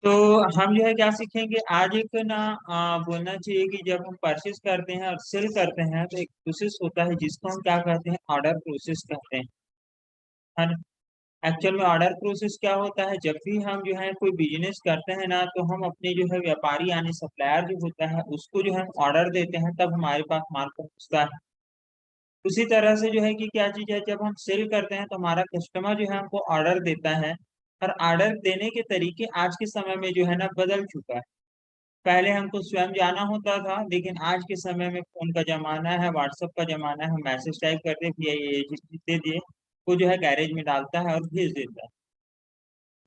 तो हम जो है क्या सीखेंगे आज एक ना बोलना चाहिए कि जब हम परचेज करते हैं और सेल करते हैं तो एक प्रोसेस होता है जिसको हम क्या कहते हैं, ऑर्डर प्रोसेस कहते हैं, है ना। एक्चुअल में ऑर्डर प्रोसेस क्या होता है, जब भी हम जो है कोई बिजनेस करते हैं ना तो हम अपने जो है व्यापारी यानी सप्लायर जो होता है उसको जो है ऑर्डर देते हैं, तब हमारे पास माल पहुंचता है। उसी तरह से जो है कि क्या चीज है, जब हम सेल करते हैं तो हमारा कस्टमर जो है हमको ऑर्डर देता है। और ऑर्डर देने के तरीके आज के समय में जो है ना बदल चुका है। पहले हमको स्वयं जाना होता था, लेकिन आज के समय में फोन का जमाना है, व्हाट्सएप का जमाना है, हम मैसेज टाइप करते भैया ये चीज दे दिए, वो जो है गैरेज में डालता है और भेज देता है।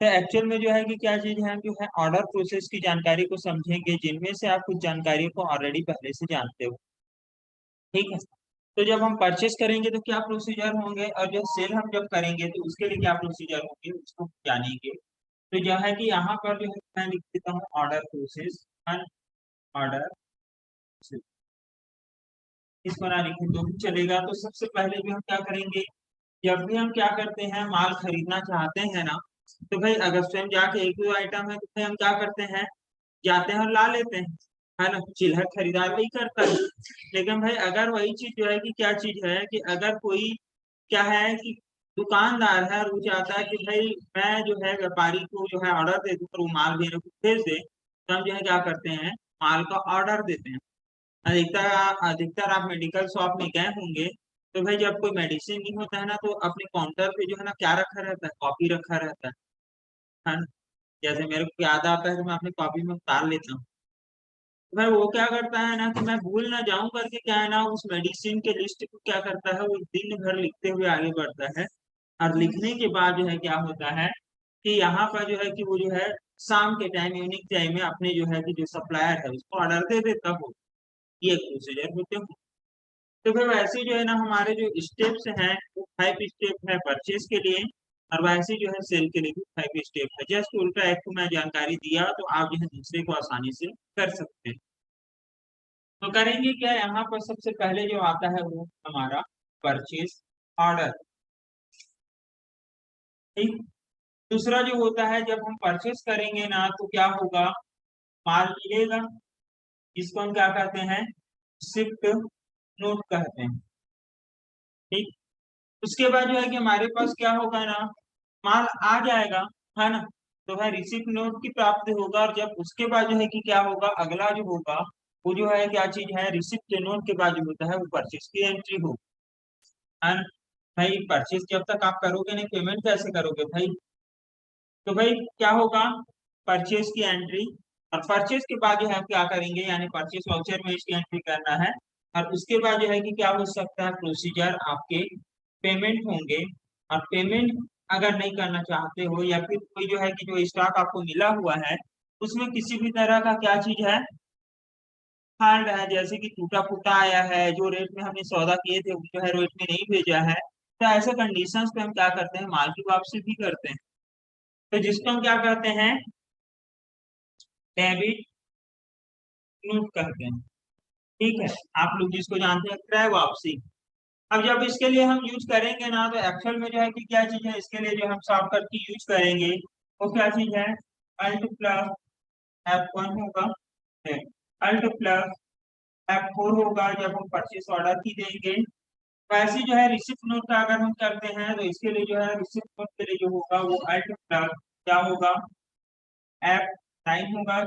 तो एक्चुअल में जो है कि क्या चीज है, हम जो है ऑर्डर प्रोसेस की जानकारी को समझेंगे, जिनमें से आप कुछ जानकारी को ऑलरेडी पहले से जानते हो। ठीक है। तो जब हम परचेस करेंगे तो क्या प्रोसीजर होंगे, और जो सेल हम जब करेंगे तो उसके लिए क्या प्रोसीजर होंगे उसको जानेंगे। तो जो है कि यहाँ पर जो है मैं लिख देता हूँ ऑर्डर प्रोसेस, ऑर्डर, इसको ना लिखें तो भी चलेगा। तो सबसे पहले जो हम क्या करेंगे, जब भी हम क्या करते हैं माल खरीदना चाहते हैं ना, तो भाई अगर स्वयं जाके एक दो आइटम है तो भाई हम क्या करते हैं, जाते हैं और ला लेते हैं, है ना। चिल्हर खरीदार वही करता है। लेकिन भाई अगर वही चीज जो है कि क्या चीज है कि अगर कोई क्या है कि दुकानदार है और वो चाहता है कि भाई मैं जो है व्यापारी को जो है ऑर्डर दे दूं और वो माल मेरे को भेज दे, तो हम जो है क्या करते हैं, माल का ऑर्डर देते हैं। अधिकतर अधिकतर आप मेडिकल शॉप में गए होंगे, तो भाई जब कोई मेडिसिन नहीं होता है ना तो अपने काउंटर पे जो है ना क्या रखा रहता है, कॉपी रखा रहता है ना। जैसे मेरे को याद आता है तो मैं अपनी कॉपी में उतार लेता हूँ। तो भाई वो क्या करता है ना कि मैं भूल ना जाऊं करके क्या है ना, उस मेडिसिन के लिस्ट को क्या करता है, वो दिन भर लिखते हुए आगे बढ़ता है। और लिखने के बाद जो है क्या होता है कि यहाँ पर जो है कि वो जो है शाम के टाइम, इवनिंग टाइम में अपने जो है कि जो सप्लायर है उसको ऑर्डर दे देता हो। ये प्रोसीजर होते हैं। तो फिर वैसे जो है ना हमारे जो स्टेप्स हैं वो 5 स्टेप है परचेज के लिए, और वैसे जो है सेल के लिए भी 5 स्टेप है। जस्ट उल्टा एक को मैं जानकारी दिया तो आप जो है दूसरे को आसानी से कर सकते हैं। तो करेंगे क्या, यहाँ पर सबसे पहले जो आता है वो हमारा परचेज ऑर्डर। ठीक। दूसरा जो होता है, जब हम परचेज करेंगे ना तो क्या होगा, माल मिलेगा, इसको हम क्या कहते हैं, शिफ्ट नोट कहते हैं। ठीक। उसके बाद जो है कि हमारे पास क्या होगा ना, माल आ जाएगा, है ना। तो है रिसिप्ट नोट की प्राप्ति होगा, और जब उसके बाद जो है कि क्या होगा, अगला जो होगा वो जो है क्या चीज है, रिसिप्ट नोट के बाद जो होता है वो परचेज की एंट्री होगी, है ना। भाई परचेज जब तक आप करोगे नहीं, पेमेंट कैसे करोगे भाई। तो भाई क्या होगा, परचेज की एंट्री। और परचेज के बाद जो है हम क्या करेंगे, यानी परचेज वाउचर में इसकी एंट्री करना है। और उसके बाद जो है कि क्या हो सकता है प्रोसीजर, आपके पेमेंट होंगे। और पेमेंट अगर नहीं करना चाहते हो, या फिर कोई जो है कि जो स्टॉक आपको मिला हुआ है उसमें किसी भी तरह का क्या चीज है, फॉल्ट है, जैसे कि टूटा फूटा आया है, जो रेट में हमने सौदा किए थे वो जो है रेट में नहीं भेजा है, तो ऐसे कंडीशंस पे हम क्या करते हैं, माल की वापसी भी करते हैं। तो जिसको हम क्या कहते हैं, डेबिट नोट कहते हैं। ठीक है। आप लोग जिसको जानते हैं क्रय वापसी। अब जब इसके लिए हम यूज करेंगे ना तो एक्चुअल में जो है कि क्या चीज है, इसके लिए जो हम शॉर्टकट की यूज करेंगे वो क्या चीज है, अल्ट प्लस F1 होगा, अल्ट प्लस F4 होगा जब हम परचेस ऑर्डर की देंगे। वैसे जो है रिसिप्ट नोट का अगर हम करते हैं तो इसके लिए जो है रिसिप्ट नोट के लिए जो होगा वो अल्ट प्लस क्या होगा, F9 होगा,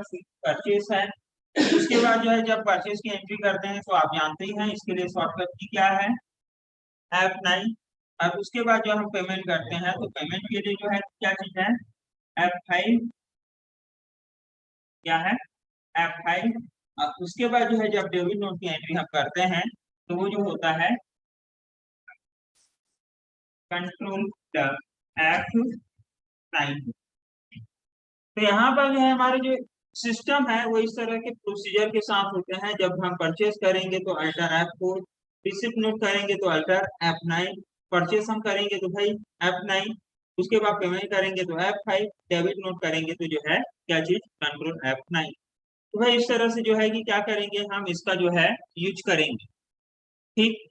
परचेस है। उसके बाद जो है जब परचेज की एंट्री करते हैं तो आप जानते ही हैं इसके लिए शॉर्टकट की क्या है, F9। और उसके बाद जो हम पेमेंट करते हैं तो पेमेंट के लिए जो है क्या चीज है, F5, क्या है, F5। और उसके बाद जो है जब डेबिट नोट की एंट्री हम करते हैं तो वो जो होता है कंट्रोल प्लस F9। तो यहाँ पर जो है हमारे जो सिस्टम है वो इस तरह के प्रोसीजर के साथ होते हैं। जब हम परचेज करेंगे तो अल्टर F4, रिसिप्ट नोट करेंगे तो अल्टर F9, परचेज हम करेंगे तो भाई F9, उसके बाद पेमेंट करेंगे तो F5, डेबिट नोट करेंगे तो जो है क्या चीज, कंट्रोल F9। तो भाई इस तरह से जो है कि क्या करेंगे, हम इसका जो है यूज करेंगे। ठीक।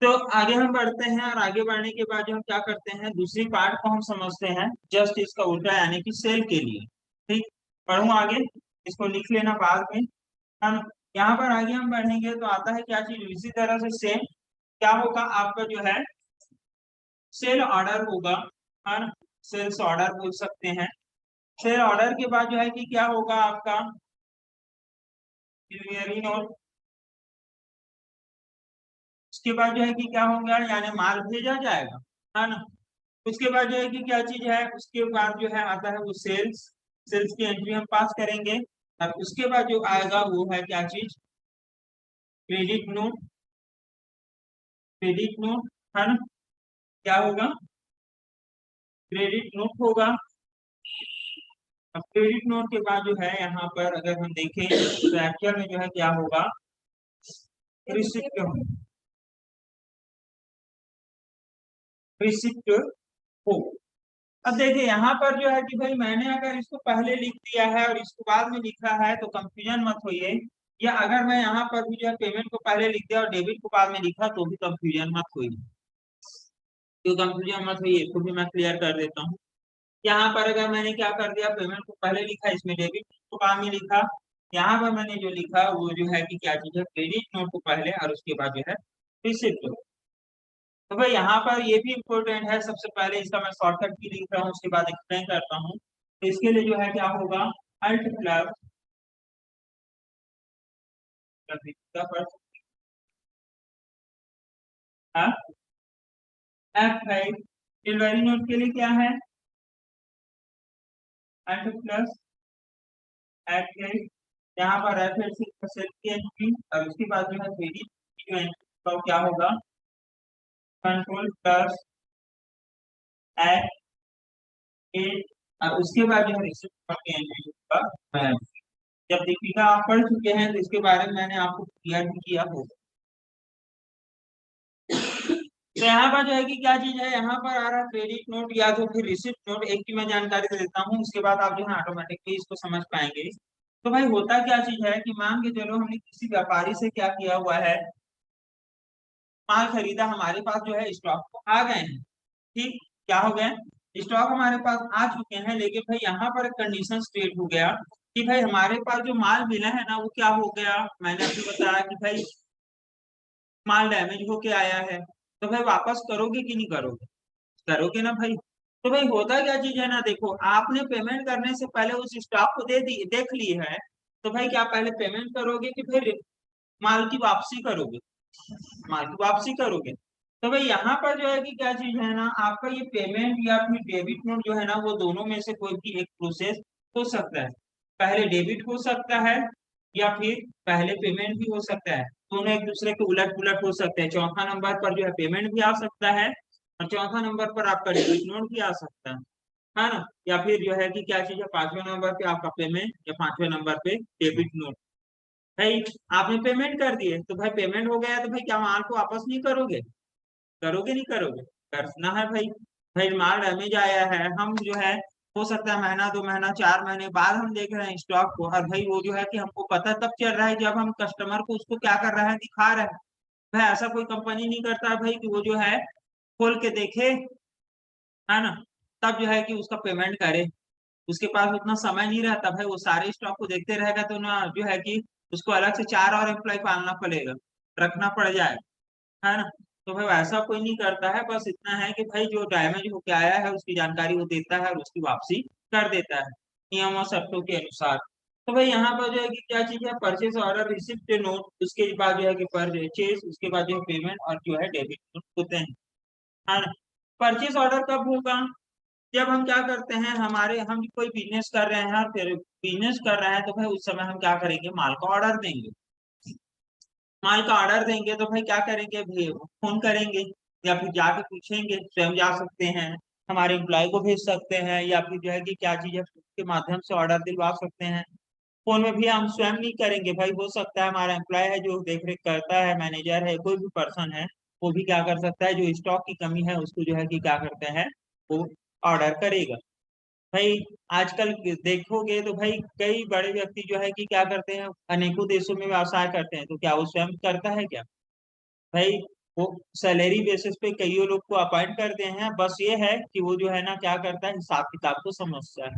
तो आगे हम बढ़ते हैं, और आगे बढ़ने के बाद जो हम क्या करते हैं, दूसरी पार्ट को हम समझते हैं जस्ट इसका उल्टा, यानी कि सेल के लिए। ठीक, पढ़ूं आगे, इसको लिख लेना बाद में। हम यहाँ पर आगे हम बढ़ेंगे तो आता है क्या चीज, इसी तरह से सेम क्या होगा आपका जो है सेल ऑर्डर होगा, है ना, सेल्स ऑर्डर बोल सकते हैं। सेल ऑर्डर के बाद जो है कि क्या होगा आपका डिलीवरी नोट, उसके बाद जो है कि क्या होगा यानी माल भेजा जाएगा, है ना। उसके बाद जो है कि क्या चीज है, उसके बाद जो है आता है वो सेल्स, सेल्स की एंट्री हम पास करेंगे। और उसके बाद जो आएगा वो है क्या चीज, क्रेडिट नोट, क्रेडिट नोट, है ना, क्या होगा, क्रेडिट नोट होगा। अब क्रेडिट नोट के बाद जो है यहाँ पर अगर हम देखें तो एक्चुअल में जो है क्या होगा, रिसिप्ट होगा, रिसिप्ट हो। अब देखिए यहाँ पर जो है कि भाई मैंने अगर इसको पहले लिख दिया है और इसको बाद में लिखा है तो कंफ्यूजन मत होइए, या अगर मैं यहाँ पर भी जो है पेमेंट को पहले लिख दिया और डेबिट को बाद में लिखा तो भी कंफ्यूजन मत होइए, तो कंफ्यूजन मत होइए, इसको भी मैं क्लियर कर देता हूँ। यहाँ पर अगर मैंने क्या कर दिया, पेमेंट को पहले लिखा, इसमें डेबिट को बाद में लिखा, यहाँ पर मैंने जो लिखा वो जो है कि क्या चीज है, क्रेडिट नोट को पहले और उसके बाद जो है रिसिप्ट। तो भाई यहाँ पर ये भी इम्पोर्टेंट है, सबसे पहले इसका मैं शॉर्टकट की लिख रहा हूँ, उसके बाद एक्सप्लेन करता हूँ। तो इसके लिए जो है क्या होगा, अल्ट प्लस एफ है, डिलीवरी नोट के लिए क्या है, अल्ट प्लस एफ है, यहाँ पर एफ है सेल की एंट्री, और उसके बाद जो है क्रेडिट की जो एंट्री तो क्या होगा, कंट्रोल प्लस एफ ए, और उसके बाद जो है रिसिप्ट की एंट्री होगा। जब दीपिका आप पढ़ चुके हैं तो इसके बारे में मैंने आपको क्लियर भी किया होगा। तो यहाँ पर जो है कि क्या चीज है, यहाँ पर आ रहा है क्रेडिट नोट या तो फिर रिसिप्ट नोट, एक की मैं जानकारी दे देता हूँ, उसके बाद आप जो है ऑटोमेटिकली इसको समझ पाएंगे। तो भाई होता क्या चीज है कि मान के चलो हमने किसी व्यापारी से क्या किया हुआ है, माल खरीदा, हमारे पास जो है स्टॉक तो आ गए हैं, ठीक, क्या हो गए, स्टॉक हमारे पास आ चुके हैं, लेकिन भाई यहाँ पर एक कंडीशन क्रिएट हो गया कि भाई हमारे पास जो माल मिला है ना वो क्या हो गया, मैंने अभी बताया कि भाई माल डैमेज होके आया है, तो भाई वापस करोगे कि नहीं करोगे, करोगे ना भाई। तो भाई होता क्या चीज है ना, देखो आपने पेमेंट करने से पहले उस स्टॉक को दे दी, देख ली है, तो भाई क्या पहले पेमेंट करोगे कि फिर माल की वापसी करोगे, माल की वापसी करोगे। तो भाई यहाँ पर जो है कि क्या चीज है ना, आपका ये पेमेंट या फिर डेबिट नोट जो है ना, वो दोनों में से कोई भी एक प्रोसेस हो सकता है, पहले डेबिट हो सकता है या फिर पहले पेमेंट भी हो सकता है, दोनों एक दूसरे के उलट पुलट हो सकते हैं। चौथा नंबर पर जो है पेमेंट भी आ सकता है और चौथा नंबर पर आपका डेबिट नोट भी आ सकता है ना, या फिर जो है कि क्या चीज है, पांचवें नंबर पे आपका पेमेंट या पांचवें नंबर पे डेबिट नोट। भाई आपने पेमेंट कर दिए तो भाई पेमेंट हो गया, तो भाई क्या माल को वापस नहीं करोगे, करोगे नहीं करोगे, करना है भाई। भाई माल डैमेज आया है, हम जो है हो सकता है महीना 2 महीना 4 महीने बाद हम देख रहे हैं स्टॉक को, और भाई वो जो है कि हमको पता तब चल रहा है जब हम कस्टमर को उसको क्या कर रहा है, दिखा रहा है। भाई ऐसा कोई कंपनी नहीं करता है भाई कि वो जो है खोल के देखे, है ना, तब जो है कि उसका पेमेंट करे, उसके पास उतना समय नहीं रहता भाई, वो सारे स्टॉक को देखते रहेगा तो ना जो है कि उसको अलग से 4 और एम्प्लॉय पालना पड़ेगा, रखना पड़ जाए, है ना। तो भाई ऐसा कोई नहीं करता है, बस इतना है कि भाई जो डैमेज होके आया है उसकी जानकारी वो देता है और उसकी वापसी कर देता है नियम और शर्तों के अनुसार। तो भाई यहाँ पर जो है कि क्या चीज है, परचेज ऑर्डर, रिसिप्ट नोट, उसके बाद जो है कि परचेज, उसके बाद जो है पेमेंट और जो है डेबिट नोट होते हैं, है ना। परचेज ऑर्डर कब होगा, जब हम क्या करते हैं, हमारे हम कोई बिजनेस कर रहे हैं, फिर बिजनेस कर रहे हैं तो भाई उस समय हम क्या करेंगे, माल का ऑर्डर देंगे, माल का ऑर्डर देंगे तो भाई क्या करेंगे, भी फोन करेंगे या फिर जाके पूछेंगे, स्वयं जा सकते हैं, हमारे एम्प्लॉय को भेज सकते हैं, या फिर जो है कि क्या चीज है के माध्यम से ऑर्डर दिलवा सकते हैं। फोन में भी हम स्वयं नहीं करेंगे भाई, हो सकता है हमारा एम्प्लॉय है जो देख रेख करता है, मैनेजर है, कोई भी पर्सन है, वो भी क्या कर सकता है, जो स्टॉक की कमी है उसको जो है कि क्या करते हैं, वो ऑर्डर करेगा। भाई आजकल देखोगे तो भाई कई बड़े व्यक्ति जो है कि क्या करते हैं, अनेकों देशों में व्यवसाय करते हैं, तो क्या वो स्वयं करता है क्या, भाई वो सैलरी बेसिस पे कई लोग को अपॉइंट करते हैं, बस ये है कि वो जो है ना क्या करता है, हिसाब किताब को समझता है।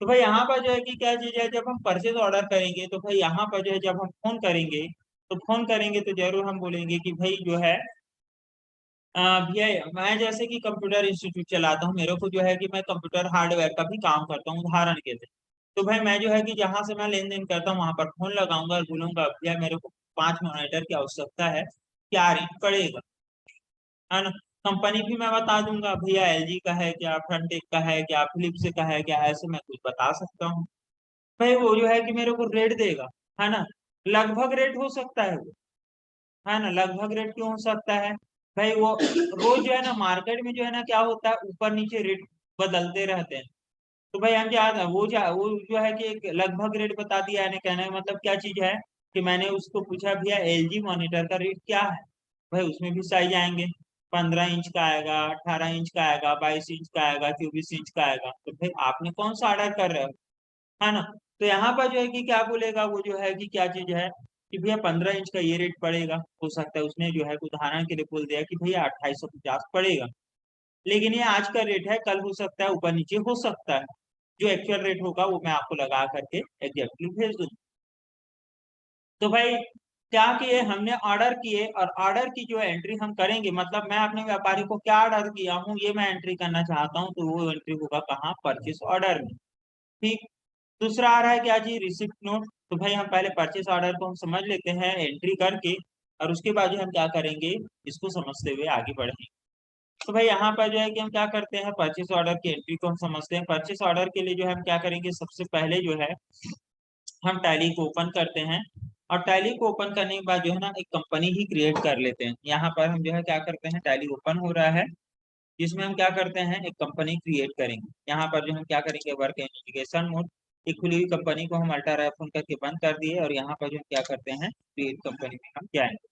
तो भाई यहाँ पर जो है कि क्या चीज है, जब हम परचेज ऑर्डर करेंगे तो भाई यहाँ पर जो है जब हम फोन करेंगे तो फोन करेंगे तो जरूर हम बोलेंगे कि भाई जो है भैया मैं जैसे कि कंप्यूटर इंस्टीट्यूट चलाता हूँ, मेरे को जो है कि मैं कंप्यूटर हार्डवेयर का भी काम करता हूँ उदाहरण के लिए। तो भाई मैं जो है कि जहाँ से मैं लेन देन करता हूँ वहां पर फोन लगाऊंगा और बोलूंगा भैया मेरे को 5 मॉनिटर की आवश्यकता है, क्या रेट पड़ेगा, है ना। कंपनी भी मैं बता दूंगा भैया एलजी का है क्या, फ्रंटेक का है क्या, फिलिप्स का है क्या, ऐसे मैं कुछ बता सकता हूँ। भाई वो जो है कि मेरे को रेट देगा, है ना। लगभग रेट हो सकता है वो, है ना, लगभग रेट क्यों हो सकता है भाई, वो रोज जो है ना मार्केट में जो है ना क्या होता है, ऊपर नीचे रेट बदलते रहते हैं। तो भाई हम क्या वो जो है कि एक लगभग रेट बता दिया, यानी कहने का मतलब क्या चीज है कि मैंने उसको पूछा भैया एलजी मॉनिटर का रेट क्या है। भाई उसमें भी साइज आएंगे, 15 इंच का आएगा, 18 इंच का आएगा, 22 इंच का आएगा, 24 इंच का आएगा। तो भाई आपने कौन सा ऑर्डर कर रहे हो, है ना। तो यहाँ पर जो है कि क्या बोलेगा वो जो है कि क्या चीज है कि भैया 15 इंच का ये रेट पड़ेगा, हो सकता है उसने जो है उदाहरण के लिए बोल दिया कि भैया 2850 पड़ेगा, लेकिन ये आज का रेट है, कल हो सकता है ऊपर नीचे हो सकता है। जो एक्चुअल रेट होगा वो मैं आपको लगा करके एग्जैक्टली भेज दूंगा। तो भाई क्या किए हमने, ऑर्डर किए, और ऑर्डर की जो एंट्री हम करेंगे, मतलब मैं अपने व्यापारी को क्या ऑर्डर किया हूँ ये मैं एंट्री करना चाहता हूँ, तो वो एंट्री होगा कहाँ, परचेस ऑर्डर में। ठीक। दूसरा आ रहा है क्या जी, रिसिप्ट नोट। तो भाई हम पहले परचेस ऑर्डर को हम समझ लेते हैं एंट्री करके, और उसके बाद जो हम क्या करेंगे, इसको समझते हुए आगे बढ़ेंगे। तो भाई यहाँ पर जो है कि हम क्या करते हैं, परचेस ऑर्डर की एंट्री को हम समझते हैं। परचेस ऑर्डर के लिए जो है हम क्या करेंगे, सबसे पहले जो है हम टैली को ओपन करते हैं, और टैली को ओपन करने के बाद जो है ना एक कंपनी ही क्रिएट कर लेते हैं। यहाँ पर हम जो है क्या करते हैं, टैली ओपन हो रहा है, जिसमें हम क्या करते हैं एक कंपनी क्रिएट करेंगे। यहाँ पर जो हम क्या करेंगे, वर्क इन्वेस्टिगेशन मोड, एक खुली हुई कंपनी को हम अल्टा रैप फोन करके बंद कर दिए, और यहाँ पर जो हम क्या करते हैं क्रिएट कंपनी में हम जाएंगे।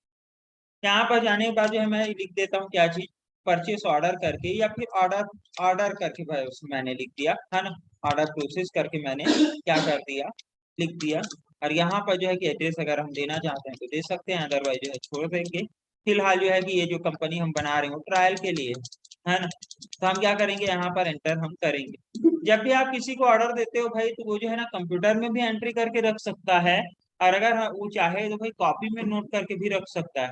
यहाँ पर जाने के बाद जो है मैं लिख देता हूँ क्या चीज, परचेस ऑर्डर करके, या फिर ऑर्डर ऑर्डर करके भाई उसमें मैंने लिख दिया, है ना। ऑर्डर प्रोसेस करके मैंने क्या कर दिया, लिख दिया। और यहाँ पर जो है कि एड्रेस अगर हम देना चाहते हैं तो दे सकते हैं, अदरवाइज जो है छोड़ देंगे। फिलहाल जो है कि ये जो कंपनी हम बना रहे हो ट्रायल के लिए, है ना, तो हम क्या करेंगे, यहाँ पर एंटर हम करेंगे। जब भी आप किसी को ऑर्डर देते हो भाई, तो वो जो है ना कंप्यूटर में भी एंट्री करके रख सकता है, और अगर वो चाहे तो भाई कॉपी में नोट करके भी रख सकता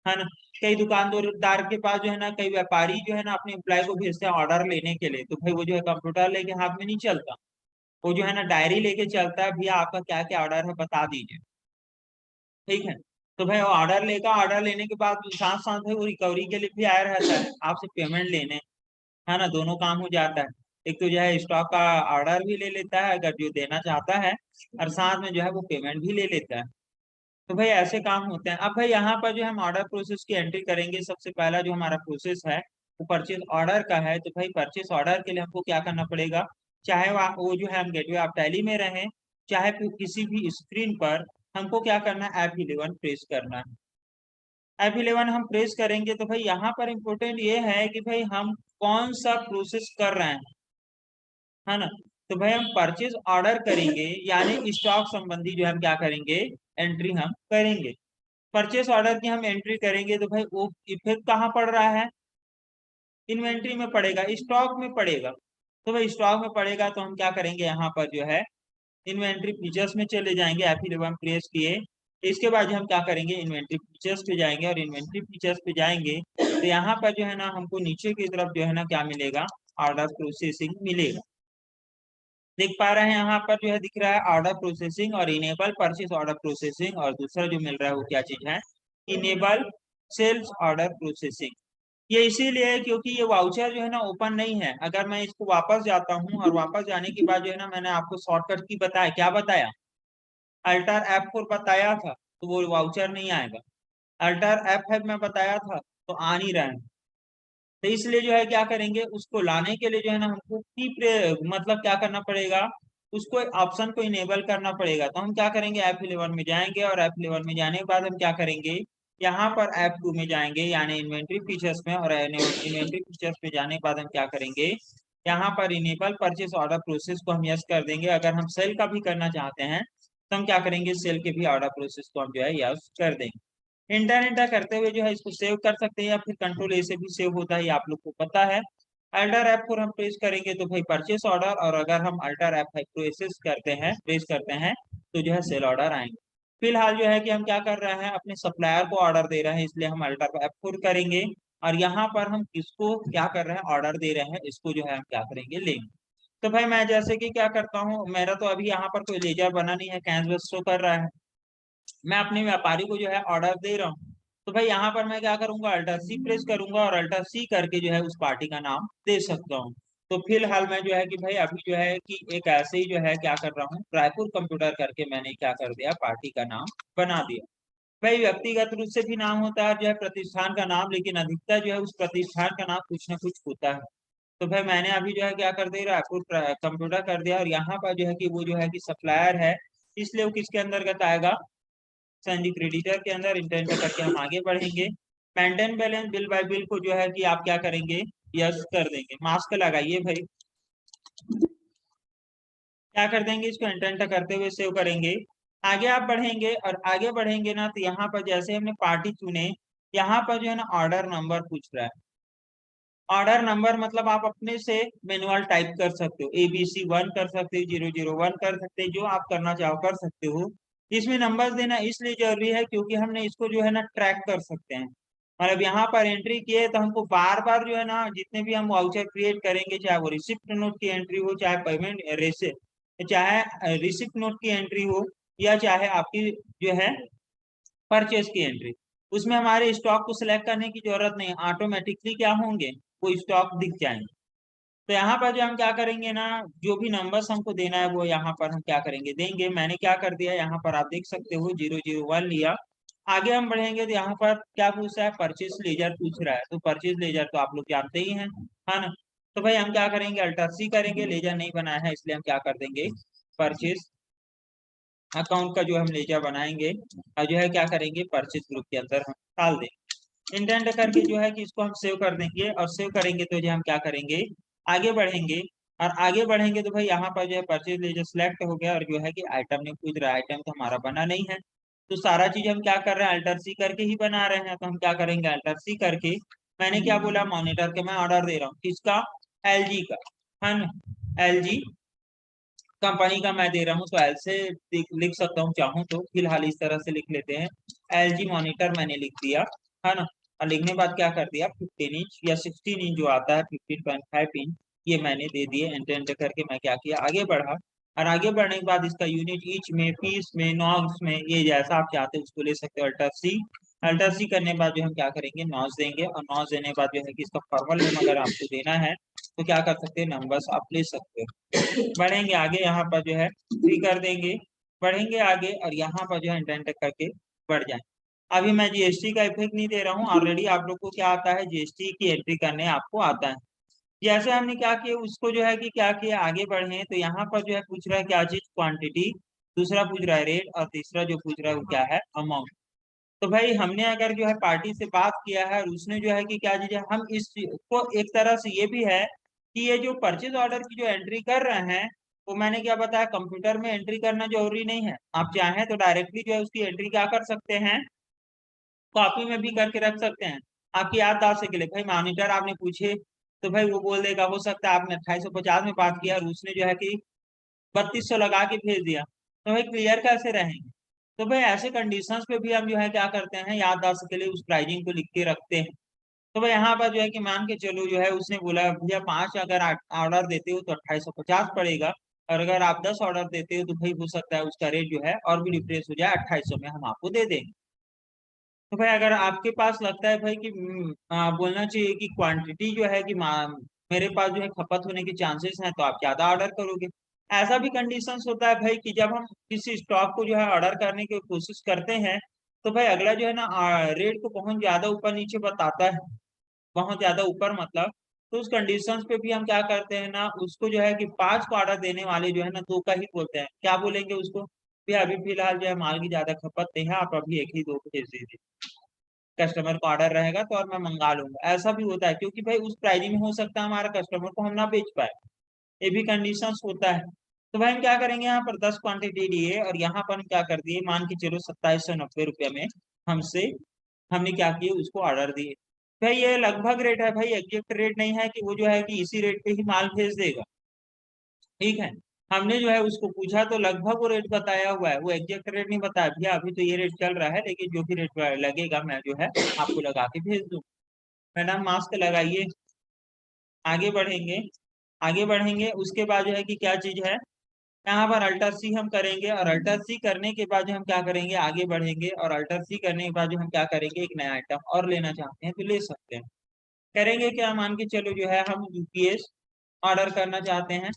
है ना। कई दुकानदार के पास जो है ना, कई व्यापारी जो है ना अपने एम्प्लॉय को भेजते हैं ऑर्डर लेने के लिए, तो भाई वो जो है कंप्यूटर लेके हाथ में नहीं चलता, वो जो है ना डायरी लेके चलता है, भैया आपका क्या क्या ऑर्डर है बता दीजिए। ठीक है। तो भाई वो ऑर्डर लेगा, ऑर्डर लेने के बाद साथ साथ भाई वो रिकवरी के लिए भी आया रहता है आपसे पेमेंट लेने, है ना, दोनों काम हो जाता है। एक तो जो है स्टॉक का ऑर्डर भी ले लेता है अगर जो देना चाहता है, और साथ में जो है वो पेमेंट भी ले लेता है। तो भाई ऐसे काम होते हैं। अब भाई यहाँ पर जो हम ऑर्डर प्रोसेस की एंट्री करेंगे, सबसे पहला जो हमारा प्रोसेस है वो परचेज ऑर्डर का है। तो भाई परचेज ऑर्डर के लिए हमको क्या करना पड़ेगा, चाहे वो जो है हम गेटवे ऑफ टैली में रहें, चाहे फिर किसी भी स्क्रीन पर, हमको क्या करना है, F11 प्रेस करना है। F11 हम प्रेस करेंगे तो भाई यहाँ पर इम्पोर्टेंट ये है कि भाई हम कौन सा प्रोसेस कर रहे हैं, है ना। तो भाई हम परचेज ऑर्डर करेंगे, यानी स्टॉक संबंधी जो हम क्या करेंगे, एंट्री हम करेंगे। परचेस ऑर्डर की हम एंट्री करेंगे तो भाई वो इफेक्ट कहाँ पड़ रहा है, इन्वेंट्री में पड़ेगा, स्टॉक में पड़ेगा। तो भाई स्टॉक में पड़ेगा तो हम क्या करेंगे, यहाँ पर जो है इन्वेंट्री फीचर्स में चले जाएंगे, F11 प्रेस किए। इसके बाद जो हम क्या करेंगे, इन्वेंट्री फीचर्स पे जाएंगे, और इन्वेंट्री फीचर्स पे जाएंगे तो यहाँ पर जो है ना हमको नीचे की तरफ जो है ना क्या मिलेगा, ऑर्डर प्रोसेसिंग मिलेगा। देख पा रहे हैं यहाँ पर जो है दिख रहा है ऑर्डर प्रोसेसिंग और इनेबल परचेस ऑर्डर प्रोसेसिंग, और दूसरा जो मिल रहा है वो क्या चीज है, इनेबल सेल्स ऑर्डर प्रोसेसिंग। ये इसीलिए है क्योंकि ये वाउचर जो है ना ओपन नहीं है। अगर मैं इसको वापस जाता हूँ, और वापस जाने के बाद जो है ना मैंने आपको शॉर्टकट की बताया, क्या बताया, अल्टर F4 बताया था, तो वो वाउचर नहीं आएगा। अल्टर F5 में बताया था तो आ नहीं रहा है। तो इसलिए जो है क्या करेंगे, उसको लाने के लिए जो है ना हमको मतलब क्या करना पड़ेगा, उसको ऑप्शन को इनेबल करना पड़ेगा। तो हम क्या करेंगे, F11 में जाएंगे, और F11 में जाने के बाद हम क्या करेंगे, यहाँ पर F2 में जाएंगे यानी इन्वेंट्री फीचर्स में, और इन्वेंट्री फीचर्स में जाने के बाद हम क्या करेंगे, यहाँ पर इनेबल परचेस ऑर्डर प्रोसेस को हम यस कर देंगे। अगर हम सेल का भी करना चाहते हैं तो हम क्या करेंगे, सेल के भी ऑर्डर प्रोसेस को हम जो है यस कर देंगे। इंटर इंटर करते हुए जो है इसको सेव कर सकते हैं, या फिर कंट्रोल ए से भी सेव होता है, ये आप लोग को पता है। अल्टर F4 हम प्रेस करेंगे तो भाई परचेस ऑर्डर, और अगर हम अल्टर F5 प्रेस करते हैं तो जो है सेल ऑर्डर आएंगे। फिलहाल जो है कि हम क्या कर रहे हैं, अपने सप्लायर को ऑर्डर दे रहे हैं, इसलिए हम अल्टर F4 करेंगे। और यहाँ पर हम किसको क्या कर रहे हैं, ऑर्डर दे रहे हैं, इसको जो है हम क्या करेंगे, लेंगे। तो भाई मैं जैसे कि क्या करता हूँ, मेरा तो अभी यहाँ पर कोई लेजर बना नहीं है, कैश बस शो कर रहा है, मैं अपने व्यापारी को जो है ऑर्डर दे रहा हूँ। तो भाई यहाँ पर मैं क्या करूंगा, अल्टर C प्रेस करूंगा और अल्टर C करके जो है उस पार्टी का नाम दे सकता हूँ। तो फिलहाल मैं जो है कि भाई अभी जो है कि एक ऐसे ही जो है क्या कर रहा हूँ, रायपुर कंप्यूटर करके मैंने क्या कर दिया, पार्टी का नाम बना दिया। भाई व्यक्तिगत रूप से भी नाम होता है जो है प्रतिष्ठान का नाम, लेकिन अधिकतर जो है उस प्रतिष्ठान का नाम कुछ ना कुछ होता है। तो भाई मैंने अभी जो है क्या कर दिया, रायपुर कंप्यूटर कर दिया, और यहाँ पर जो है कि वो जो है कि सप्लायर है, इसलिए वो किसके अंतर्गत आएगा, सैंडी क्रेडिटर के अंदर। इंटेंट करके हम आगे बढ़ेंगे। Maintain balance bill bye bill को जो है कि आप क्या करेंगे, यस कर देंगे। मास्क लगाइए भाई, क्या कर देंगे, इसको इंटेंट करते हुए सेव करेंगे। आगे आप बढ़ेंगे, और आगे बढ़ेंगे ना तो यहाँ पर जैसे हमने पार्टी चुने, यहाँ पर जो है ना ऑर्डर नंबर पूछ रहा है। ऑर्डर नंबर मतलब आप अपने से मैनुअल टाइप कर सकते हो, ABC1 कर सकते हो, 001 कर सकते हो, जो आप करना चाहो कर सकते हो। इसमें नंबर्स देना इसलिए जरूरी है क्योंकि हमने इसको जो है ना ट्रैक कर सकते हैं। मतलब यहाँ पर एंट्री किए तो हमको बार बार जो है ना, जितने भी हम वाउचर क्रिएट करेंगे, चाहे वो रिसिप्ट नोट की एंट्री हो, चाहे पेमेंट चाहे रिसिप्ट नोट की एंट्री हो, या चाहे आपकी जो है परचेज की एंट्री, उसमें हमारे स्टॉक को सिलेक्ट करने की जरूरत नहीं, ऑटोमेटिकली क्या होंगे, वो स्टॉक दिख जाएंगे। तो यहाँ पर जो हम क्या करेंगे ना, जो भी नंबर्स हमको देना है वो यहाँ पर हम क्या करेंगे, देंगे। मैंने क्या कर दिया, यहाँ पर आप देख सकते हो 001 लिया। आगे हम बढ़ेंगे तो यहाँ पर क्या पूछ रहा है, परचेज लेजर पूछ रहा है। तो परचेज लेजर तो आप लोग जानते ही हैं, है ना। तो भाई हम क्या करेंगे, अल्टर C करेंगे, लेजर नहीं बनाया है इसलिए हम क्या कर देंगे, परचेज अकाउंट का जो हम लेजर बनाएंगे, और जो है क्या करेंगे, परचेज ग्रुप के अंदर हम डाल देंगे। इंटेंट करके जो है कि इसको हम सेव कर देंगे, और सेव करेंगे तो जो हम क्या करेंगे, आगे बढ़ेंगे। और आगे बढ़ेंगे तो भाई यहाँ पर जो है परचेज लेजर सिलेक्ट हो गया, और जो है कि आइटम ने पूछ रहा है, आइटम तो हमारा बना नहीं है। तो सारा चीज हम क्या कर रहे हैं, अल्टर C करके ही बना रहे हैं। तो हम क्या करेंगे, अल्टर C करके, मैंने क्या बोला, मॉनिटर के मैं ऑर्डर दे रहा हूँ, किसका, LG का, है ना। LG कंपनी का मैं दे रहा हूँ, तो एल से लिख सकता हूँ चाहूँ तो, फिलहाल इस तरह से लिख लेते हैं, LG मॉनिटर मैंने लिख दिया, है ना। और लिखने के बाद क्या कर दिया, 15 इंच या 16 इंच जो आता है, 15.5 इंच, ये मैंने दे दिए। एंटर करके मैं क्या किया, आगे बढ़ा। और आगे बढ़ने के बाद इसका यूनिट ईच में, पीस में, नॉग्स में, ये जैसा आप चाहते हो उसको ले सकते हो। अल्टर C करने के बाद जो हम क्या करेंगे, नॉज देंगे, और नॉज देने के बाद जो है कि इसका फॉर्मल नेम अगर आपको देना है तो क्या कर सकते हैं, नंबर्स आप ले सकते हो। बढ़ेंगे आगे, यहाँ पर जो है 3 कर देंगे। बढ़ेंगे आगे, और यहाँ पर जो है इंटेंट करके बढ़ जाए। अभी मैं GST का इफेक्ट नहीं दे रहा हूँ, ऑलरेडी आप लोग को क्या आता है, GST की एंट्री करने आपको आता है। जैसे हमने क्या किया, उसको जो है कि क्या किया, आगे बढ़े तो यहाँ पर जो है पूछ रहा है क्या चीज, क्वांटिटी, दूसरा पूछ रहा है रेट, और तीसरा जो पूछ रहा है वो क्या है, अमाउंट। तो भाई हमने अगर जो है पार्टी से बात किया है, और उसने जो है कि क्या चीज है, हम इस को एक तरह से ये भी है कि ये जो परचेज ऑर्डर की जो एंट्री कर रहे हैं, वो मैंने क्या बताया, कंप्यूटर में एंट्री करना जरूरी नहीं है। आप चाहें तो डायरेक्टली जो है उसकी एंट्री क्या कर सकते हैं, कॉपी में भी करके रख सकते हैं, आपकी याददाश्त के लिए। भाई मॉनिटर आपने पूछे तो भाई वो बोल देगा, हो सकता है आपने 2850 में बात किया और उसने जो है कि 3200 लगा के भेज दिया, तो भाई क्लियर कैसे रहेंगे। तो भाई ऐसे कंडीशंस पे भी हम जो है क्या करते हैं, याददाश्त के लिए उस प्राइजिंग को लिख के रखते हैं। तो भाई यहाँ पर जो है कि मान के चलो, जो है उसने बोला भैया 5 अगर ऑर्डर देते हो तो 2850 पड़ेगा, और अगर आप 10 ऑर्डर देते हो तो भाई हो सकता है उसका रेट जो है और भी डिप्रेस हो जाए, 2800 में हम आपको दे देंगे। तो भाई अगर आपके पास लगता है भाई कि बोलना चाहिए कि क्वांटिटी जो है कि मेरे पास जो है खपत होने के चांसेस हैं, तो आप ज्यादा ऑर्डर करोगे। ऐसा भी कंडीशंस होता है भाई कि जब हम किसी स्टॉक को जो है ऑर्डर करने की कोशिश करते हैं, तो भाई अगला जो है ना रेट को बहुत ज्यादा ऊपर नीचे बताता है, बहुत ज्यादा ऊपर मतलब। तो उस कंडीशंस पे भी हम क्या करते हैं ना, उसको जो है कि 5 को ऑर्डर देने वाले जो है ना 2 का ही बोलते हैं, क्या बोलेंगे उसको, भैया अभी फिलहाल जो है माल की ज्यादा खपत नहीं है, आप अभी एक ही 2 भेज दीजिए, कस्टमर को ऑर्डर रहेगा तो और मैं मंगा लूंगा। ऐसा भी होता है क्योंकि भाई उस प्राइसिंग में हो सकता है हमारा कस्टमर को हम ना बेच पाए, ये भी कंडीशंस होता है। तो भाई हम क्या करेंगे, यहाँ पर 10 क्वांटिटी लिए, और यहाँ पर हम क्या कर दिए, मान के चलो 2790 रुपये में हमसे, हमने क्या किए, उसको ऑर्डर दिए। भाई ये लगभग रेट है भाई, एग्जैक्ट रेट नहीं है कि वो जो है कि इसी रेट पे ही माल भेज देगा। ठीक है, हमने जो है उसको पूछा तो लगभग वो रेट बताया हुआ है, वो एग्जैक्ट रेट नहीं बताया भैया, अभी तो ये रेट चल रहा है लेकिन जो भी रेट लगेगा मैं जो है आपको लगा के भेज दूँ। मैडम मास्क लगाइए। आगे बढ़ेंगे, आगे बढ़ेंगे उसके बाद जो है कि क्या चीज है, यहाँ पर अल्टर सी हम करेंगे और अल्टर सी करने के बाद जो हम क्या करेंगे, आगे बढ़ेंगे और अल्टर सी करने के बाद जो हम क्या करेंगे, एक नया आइटम और लेना चाहते हैं तो ले सकते हैं। करेंगे क्या, मान के चलो जो है हम यूपीएस ऑर्डर करना चाहते हैं,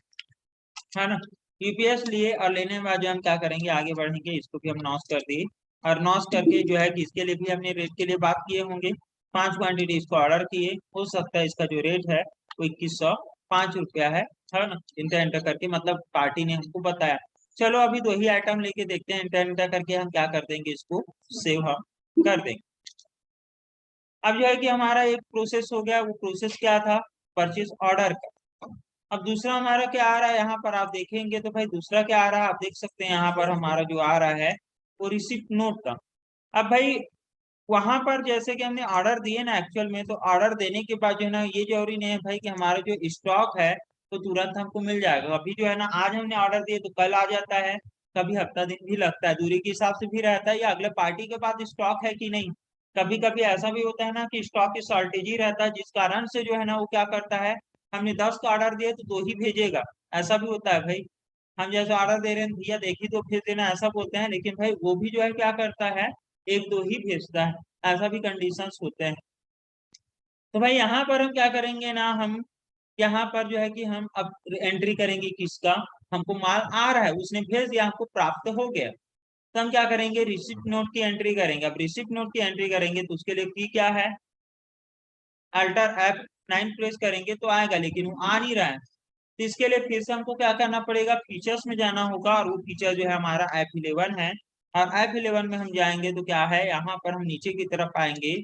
है ना। यूपीएस लिए और लेने के बाद जो हम क्या करेंगे, आगे बढ़ेंगे, इसको भी हम नॉस कर दिए और नॉस करके जो है कि इसके लिए भी हमने रेट के लिए बात किए होंगे। 5 क्वांटिटी इसको ऑर्डर किए, हो सकता है इसका जो रेट है वो 2105 रुपया है ना। इंटर एंटर करके मतलब पार्टी ने हमको बताया। चलो अभी 2 ही आइटम लेके देखते हैं, इंटर एंटर करके हम क्या कर देंगे, इसको सेव हम कर देंगे। अब जो है कि हमारा एक प्रोसेस हो गया, वो प्रोसेस क्या था, परचेज ऑर्डर का। अब दूसरा हमारा क्या आ रहा है, यहाँ पर आप देखेंगे तो भाई दूसरा क्या आ रहा है, आप देख सकते हैं यहाँ पर हमारा जो आ रहा है वो रिसिप्ट नोट का। अब भाई वहां पर जैसे कि हमने ऑर्डर दिए ना एक्चुअल में, तो ऑर्डर देने के बाद जो है ना, ये जरूरी नहीं है भाई कि हमारा जो स्टॉक है तो तुरंत हमको मिल जाएगा। अभी जो है ना आज हमने ऑर्डर दिए तो कल आ जाता है, कभी हफ्ता दिन भी लगता है, दूरी के हिसाब से भी रहता है, या अगले पार्टी के बाद स्टॉक है कि नहीं। कभी कभी ऐसा भी होता है ना कि स्टॉक की शॉर्टेज ही रहता है, जिस कारण से जो है ना वो क्या करता है, हमने 10 का ऑर्डर दिए तो 2 ही भेजेगा, ऐसा भी होता है भाई। हम जैसे ऑर्डर दे रहे हैं भैया देखी तो भेज देना ऐसा बोलते हैं, लेकिन भाई वो भी जो है क्या करता है, 1 2 ही भेजता है, ऐसा भी कंडीशंस होते हैं। तो भाई यहाँ पर हम क्या करेंगे ना, हम यहाँ पर जो है कि हम अब एंट्री करेंगे किसका, हमको माल आ रहा है, उसने भेज दिया, हमको प्राप्त हो गया, तो हम क्या करेंगे, रिसिप्ट नोट की एंट्री करेंगे। अब रिसिप्ट नोट की एंट्री करेंगे तो उसके लिए की क्या है, अल्टर F9 प्रेस करेंगे तो आएगा, लेकिन वो आ नहीं रहा है, तो इसके लिए फिर से हमको क्या करना पड़ेगा, फीचर्स में जाना होगा, और वो फीचर जो है हमारा F11 है। और F11 में हम जाएंगे तो क्या है, यहाँ पर हम नीचे की तरफ आएंगे,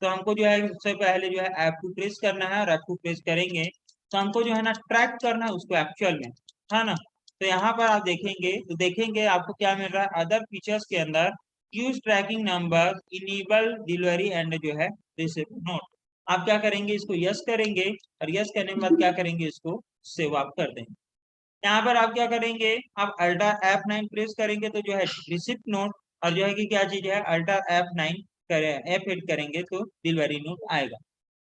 तो हमको जो है सबसे पहले जो है F2 प्रेस करना है, और F2 प्रेस करेंगे तो हमको जो है ना ट्रैक करना है उसको एक्चुअल में, है ना। तो यहाँ पर आप देखेंगे तो देखेंगे आपको क्या मिल रहा है, अदर फीचर्स के अंदर use tracking number, enable delivery and जो है रिसिप्ट नोट। आप क्या करेंगे, इसको यस करेंगे, और यस करने के बाद क्या करेंगे, इसको सेव आप कर देंगे। यहाँ पर आप क्या करेंगे, आप अल्टर F9 प्रेस करेंगे तो जो है रिसिप्ट नोट, और जो है कि क्या चीज है, अल्टर F9 करे F8 करेंगे तो डिलीवरी नोट आएगा।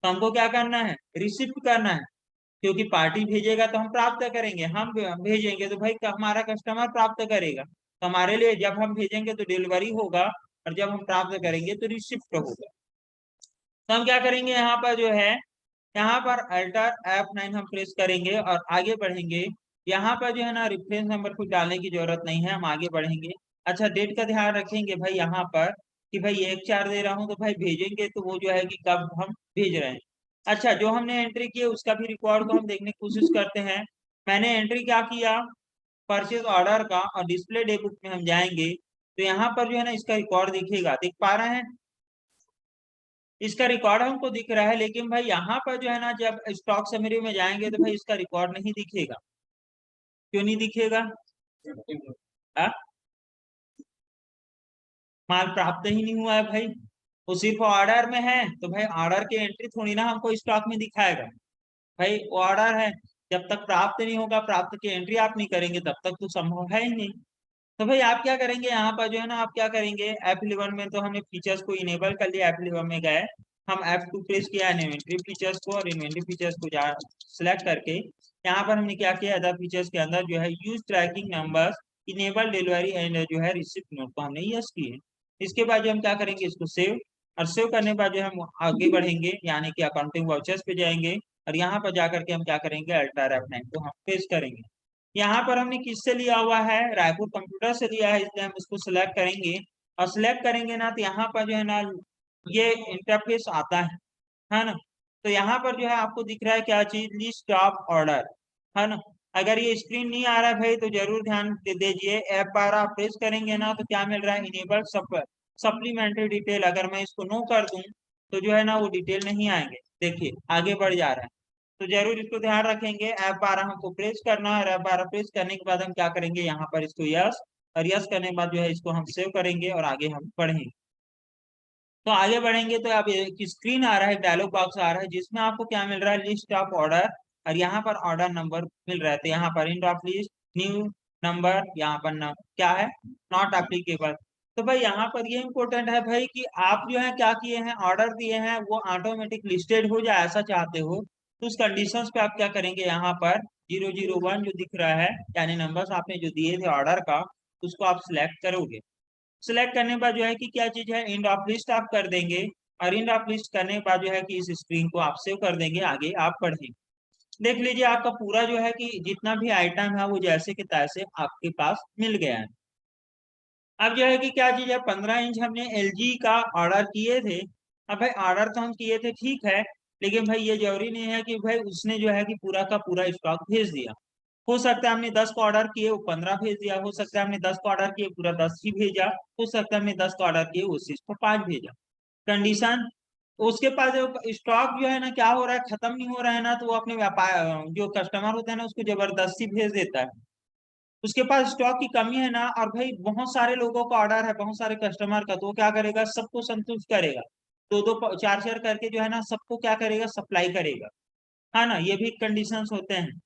तो हमको क्या करना है, रिसिप्ट करना है, क्योंकि पार्टी भेजेगा तो हम प्राप्त करेंगे, हम भेजेंगे तो भाई हमारा कस्टमर प्राप्त करेगा, तो हमारे लिए जब हम भेजेंगे तो डिलीवरी होगा, और जब हम प्राप्त करेंगे तो रिसिप्ट होगा। तो हम क्या करेंगे, यहाँ पर जो है, यहाँ पर अल्टर F9 हम प्रेस करेंगे और आगे बढ़ेंगे। यहाँ पर जो है ना रेफरेंस नंबर कुछ डालने की जरूरत नहीं है, हम आगे बढ़ेंगे। अच्छा डेट का ध्यान रखेंगे भाई यहाँ पर, कि भाई 1/4 दे रहा हूँ तो भाई भेजेंगे तो वो जो है कि कब हम भेज रहे हैं। अच्छा जो हमने एंट्री की है उसका भी रिकॉर्ड को हम देखने की कोशिश करते हैं। मैंने एंट्री क्या किया, परचेज ऑर्डर का, और डिस्प्ले डे बुक में हम जाएंगे तो यहाँ पर जो है ना इसका रिकॉर्ड दिखेगा, देख पा रहे हैं, इसका रिकॉर्ड हमको दिख रहा है, लेकिन भाई यहाँ पर जो है ना जब स्टॉक समरी में जाएंगे तो भाई इसका रिकॉर्ड नहीं दिखेगा। क्यों नहीं दिखेगा, आ? माल प्राप्त ही नहीं हुआ है भाई, वो सिर्फ ऑर्डर में है, तो भाई ऑर्डर की एंट्री थोड़ी ना हमको स्टॉक में दिखाएगा, भाई वो ऑर्डर है, जब तक प्राप्त नहीं होगा, प्राप्त की एंट्री आप नहीं करेंगे तब तक तो संभव है ही नहीं। तो भाई आप क्या करेंगे, यहाँ पर जो है ना आप क्या करेंगे, F11 में तो हमने फीचर्स को इनेबल कर लिया, F11 में गए, हम F2 प्रेस किया इन्वेंट्री फीचर्स को, और इन्वेंट्री फीचर्स को जा सिलेक्ट करके यहाँ पर हमने क्या किया, अदर फीचर्स के अंदर जो है use tracking numbers, enable delivery and जो है रिसिप्ट नोट को हमने यस किए। इसके बाद जो हम क्या करेंगे, इसको सेव, और सेव करने के बाद जो हम आगे बढ़ेंगे, यानी कि अकाउंटिंग वाउचर्स पे जाएंगे, और यहाँ पर जाकर के हम क्या करेंगे, अल्टर F9 को हम पेश करेंगे। यहाँ पर हमने किससे लिया हुआ है, रायपुर कंप्यूटर से लिया है, इसलिए हम इसको सिलेक्ट करेंगे, और सिलेक्ट करेंगे ना तो यहाँ पर जो है ना ये इंटरफेस आता है ना। तो यहाँ पर जो है आपको दिख रहा है क्या चीज, लिस्ट ऑफ ऑर्डर, है ना। अगर ये स्क्रीन नहीं आ रहा है भाई तो जरूर ध्यान दे दीजिए, F12 आप प्रेस करेंगे ना तो क्या मिल रहा है, इनेबल सप्लीमेंट्री डिटेल, अगर मैं इसको नो कर दूं तो जो है ना वो डिटेल नहीं आएंगे, देखिए आगे बढ़ जा रहा है। तो जरूर इसको ध्यान रखेंगे, F12 हमको प्रेस करना है, और F12 प्रेस करने के बाद हम क्या करेंगे, यहाँ पर इसको यस, और यस करने के बाद जो है इसको हम सेव करेंगे और आगे हम बढ़ेंगे। तो आगे बढ़ेंगे तो अब एक स्क्रीन आ रहा है, डायलॉग बॉक्स आ रहा है, जिसमें आपको क्या मिल रहा है, लिस्ट ऑफ ऑर्डर, और यहाँ पर ऑर्डर नंबर मिल रहा है। तो यहाँ पर end of list, new number, यहाँ पर क्या है, नॉट एप्लीकेबल। तो भाई यहाँ पर ये इंपॉर्टेंट है भाई कि आप जो है क्या किए हैं, ऑर्डर दिए हैं, वो ऑटोमेटिक लिस्टेड हो जाए ऐसा चाहते हो, तो उस कंडीशंस पे आप क्या करेंगे, यहाँ पर 001 जो दिख रहा है, यानी नंबर्स आपने जो दिए थे ऑर्डर का, उसको आप सिलेक्ट करोगे। सिलेक्ट करने के बाद जो है कि क्या चीज है, इंड ऑफ लिस्ट आप कर देंगे, और इंड ऑफ लिस्ट करने के बाद जो है कि इस स्क्रीन को आप सेव कर देंगे, आगे आप बढ़ेंगे। देख लीजिए आपका पूरा जो है कि जितना भी आइटम है वो जैसे के तैसे आपके पास मिल गया है। अब जो है कि क्या चीज है, 15 इंच हमने एलजी का ऑर्डर किए थे। अब भाई ऑर्डर तो हम किए थे ठीक है, लेकिन भाई ये जरूरी नहीं है कि भाई उसने जो है कि पूरा का पूरा स्टॉक भेज दिया। हो सकता है हमने 10 का ऑर्डर किए वो 15 भेज दिया, हो सकता है हमने 10 का ऑर्डर किए पूरा 10 ही भेजा, हो सकता है हमने 10 का ऑर्डर किए उस चीज को 5 भेजा। कंडीशन, उसके पास जो स्टॉक जो है ना क्या हो रहा है, खत्म नहीं हो रहा है ना, तो वो अपने व्यापार जो कस्टमर होता है ना उसको जबरदस्ती भेज देता है। उसके पास स्टॉक की कमी है ना, और भाई बहुत सारे लोगों का ऑर्डर है, बहुत सारे कस्टमर का, तो वो क्या करेगा, सबको संतुष्ट करेगा, दो दो चार चार करके जो है ना सबको क्या करेगा, सप्लाई करेगा, है ना, ये भी कंडीशंस होते हैं।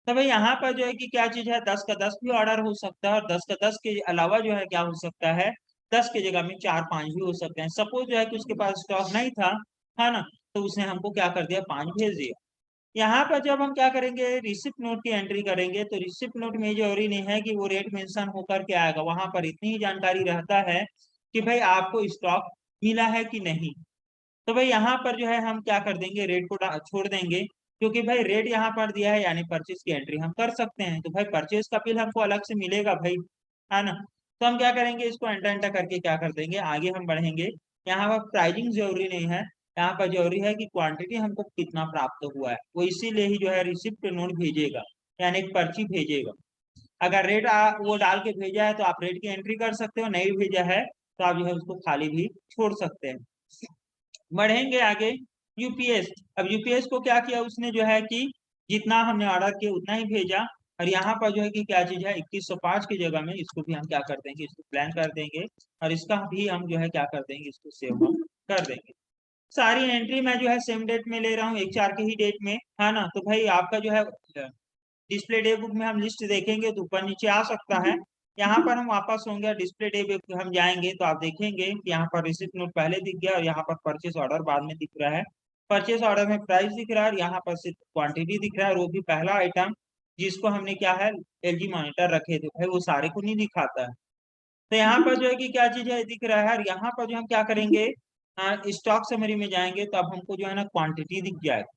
तो भाई यहाँ पर जो है कि क्या चीज है, 10 का 10 भी ऑर्डर हो सकता है, और 10 का 10 के अलावा जो है क्या हो सकता है, 10 की जगह में 4-5 भी हो सकते हैं। सपोज जो है कि उसके पास स्टॉक नहीं था, है ना, तो उसने हमको क्या कर दिया, 5 भेज दिया। यहाँ पर जब हम क्या करेंगे, रिसिप्ट नोट की एंट्री करेंगे, तो रिसिप्ट नोट में जरूरी नहीं है कि वो रेट मेंशन होकर के आएगा, वहां पर इतनी ही जानकारी रहता है कि भाई आपको स्टॉक मिला है कि नहीं। तो भाई यहाँ पर जो है हम क्या कर देंगे, रेट को छोड़ देंगे, क्योंकि भाई रेट यहाँ पर दिया है, यानी परचेज की एंट्री हम कर सकते हैं, तो भाई परचेज का बिल हमको अलग से मिलेगा भाई, है ना। तो हम क्या करेंगे, इसको एंटर एंटर करके क्या कर देंगे, आगे हम बढ़ेंगे। यहाँ पर प्राइसिंग जरूरी नहीं है, यहाँ पर जरूरी है कि क्वांटिटी हमको कितना प्राप्त हुआ है, वो इसीलिए ही जो है रिसिप्ट नोट भेजेगा, यानी एक पर्ची भेजेगा। अगर रेट वो डाल के भेजा है तो आप रेट की एंट्री कर सकते हो, नहीं भेजा है तो आप जो है उसको खाली भी छोड़ सकते हैं। बढ़ेंगे आगे, यूपीएस। अब यूपीएस को क्या किया उसने, जो है कि जितना हमने ऑर्डर किया उतना ही भेजा, और यहाँ पर जो है कि क्या चीज है, 2105 की जगह में इसको भी हम क्या कर देंगे, इसको प्लान कर देंगे, और इसका भी हम जो है क्या कर देंगे, इसको सेव हम कर देंगे। सारी एंट्री मैं जो है सेम डेट में ले रहा हूँ, 1/4 के ही डेट में, है ना। तो भाई आपका जो है डिस्प्ले डे बुक में हम लिस्ट देखेंगे तो ऊपर नीचे आ सकता है। यहाँ पर हम वापस होंगे, डिस्प्ले डे बुक हम जाएंगे तो आप देखेंगे कि यहाँ पर रिसिप्ट नोट पहले दिख गया, और यहाँ पर परचेस ऑर्डर बाद में दिख रहा है। परचेस ऑर्डर में प्राइस दिख रहा है, और यहाँ पर सिर्फ क्वांटिटी दिख रहा है, और वो भी पहला आइटम जिसको हमने क्या है, एलजी मॉनिटर रखे थे, भाई वो सारे को नहीं दिखाता है। तो यहाँ पर जो है कि क्या चीज है, दिख रहा है, और यहाँ पर जो हम क्या करेंगे, स्टॉक समरी में जाएंगे तो अब हमको जो है ना क्वांटिटी दिख जाएगा।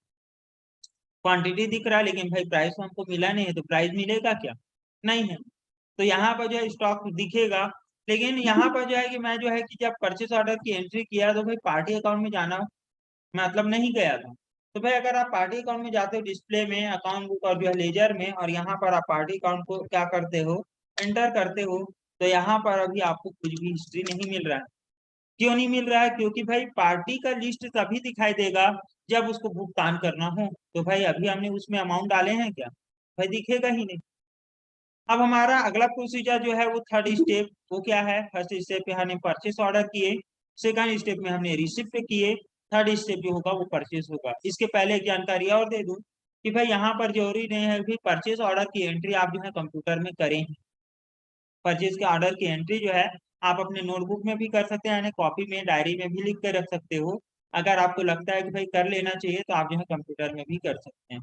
क्वांटिटी दिख रहा है, लेकिन भाई प्राइस तो हमको मिला नहीं है, तो प्राइस मिलेगा क्या, नहीं है। तो यहाँ पर जो है स्टॉक दिखेगा, लेकिन यहाँ पर जो है कि मैं जो है कि जब परचेस ऑर्डर की एंट्री किया तो भाई पार्टी अकाउंट में जाना मतलब नहीं गया था। तो भाई अगर आप पार्टी अकाउंट में जाते हो, डिस्प्ले में अकाउंट बुक और जो है लेजर में, और यहाँ पर आप पार्टी अकाउंट को क्या करते हो, एंटर करते हो, तो यहाँ पर अभी आपको कुछ भी हिस्ट्री नहीं मिल रहा है। क्यों नहीं मिल रहा है, क्योंकि भाई पार्टी का लिस्ट तभी दिखाई देगा जब उसको भुगतान करना हो। तो भाई अभी हमने उसमें अमाउंट डाले हैं क्या, भाई दिखेगा ही नहीं। अब हमारा अगला प्रोसीजर जो है वो थर्ड स्टेप, वो क्या है, फर्स्ट स्टेप पे हमने परचेस ऑर्डर किए, सेकंड स्टेप में हमने रिसिप्ट किए, थर्ड स्टेप जो होगा वो परचेस होगा। इसके पहले एक जानकारी और दे दूं कि भाई यहाँ पर जरूरी नहीं है कि परचेस ऑर्डर की एंट्री आप जो है कंप्यूटर में करें। परचेज के ऑर्डर की एंट्री जो है आप अपने नोटबुक में भी कर सकते हैं, यानी कॉपी में डायरी में भी लिख कर रख सकते हो। अगर आपको लगता है कि भाई कर लेना चाहिए तो आप जो है कंप्यूटर में भी कर सकते हैं,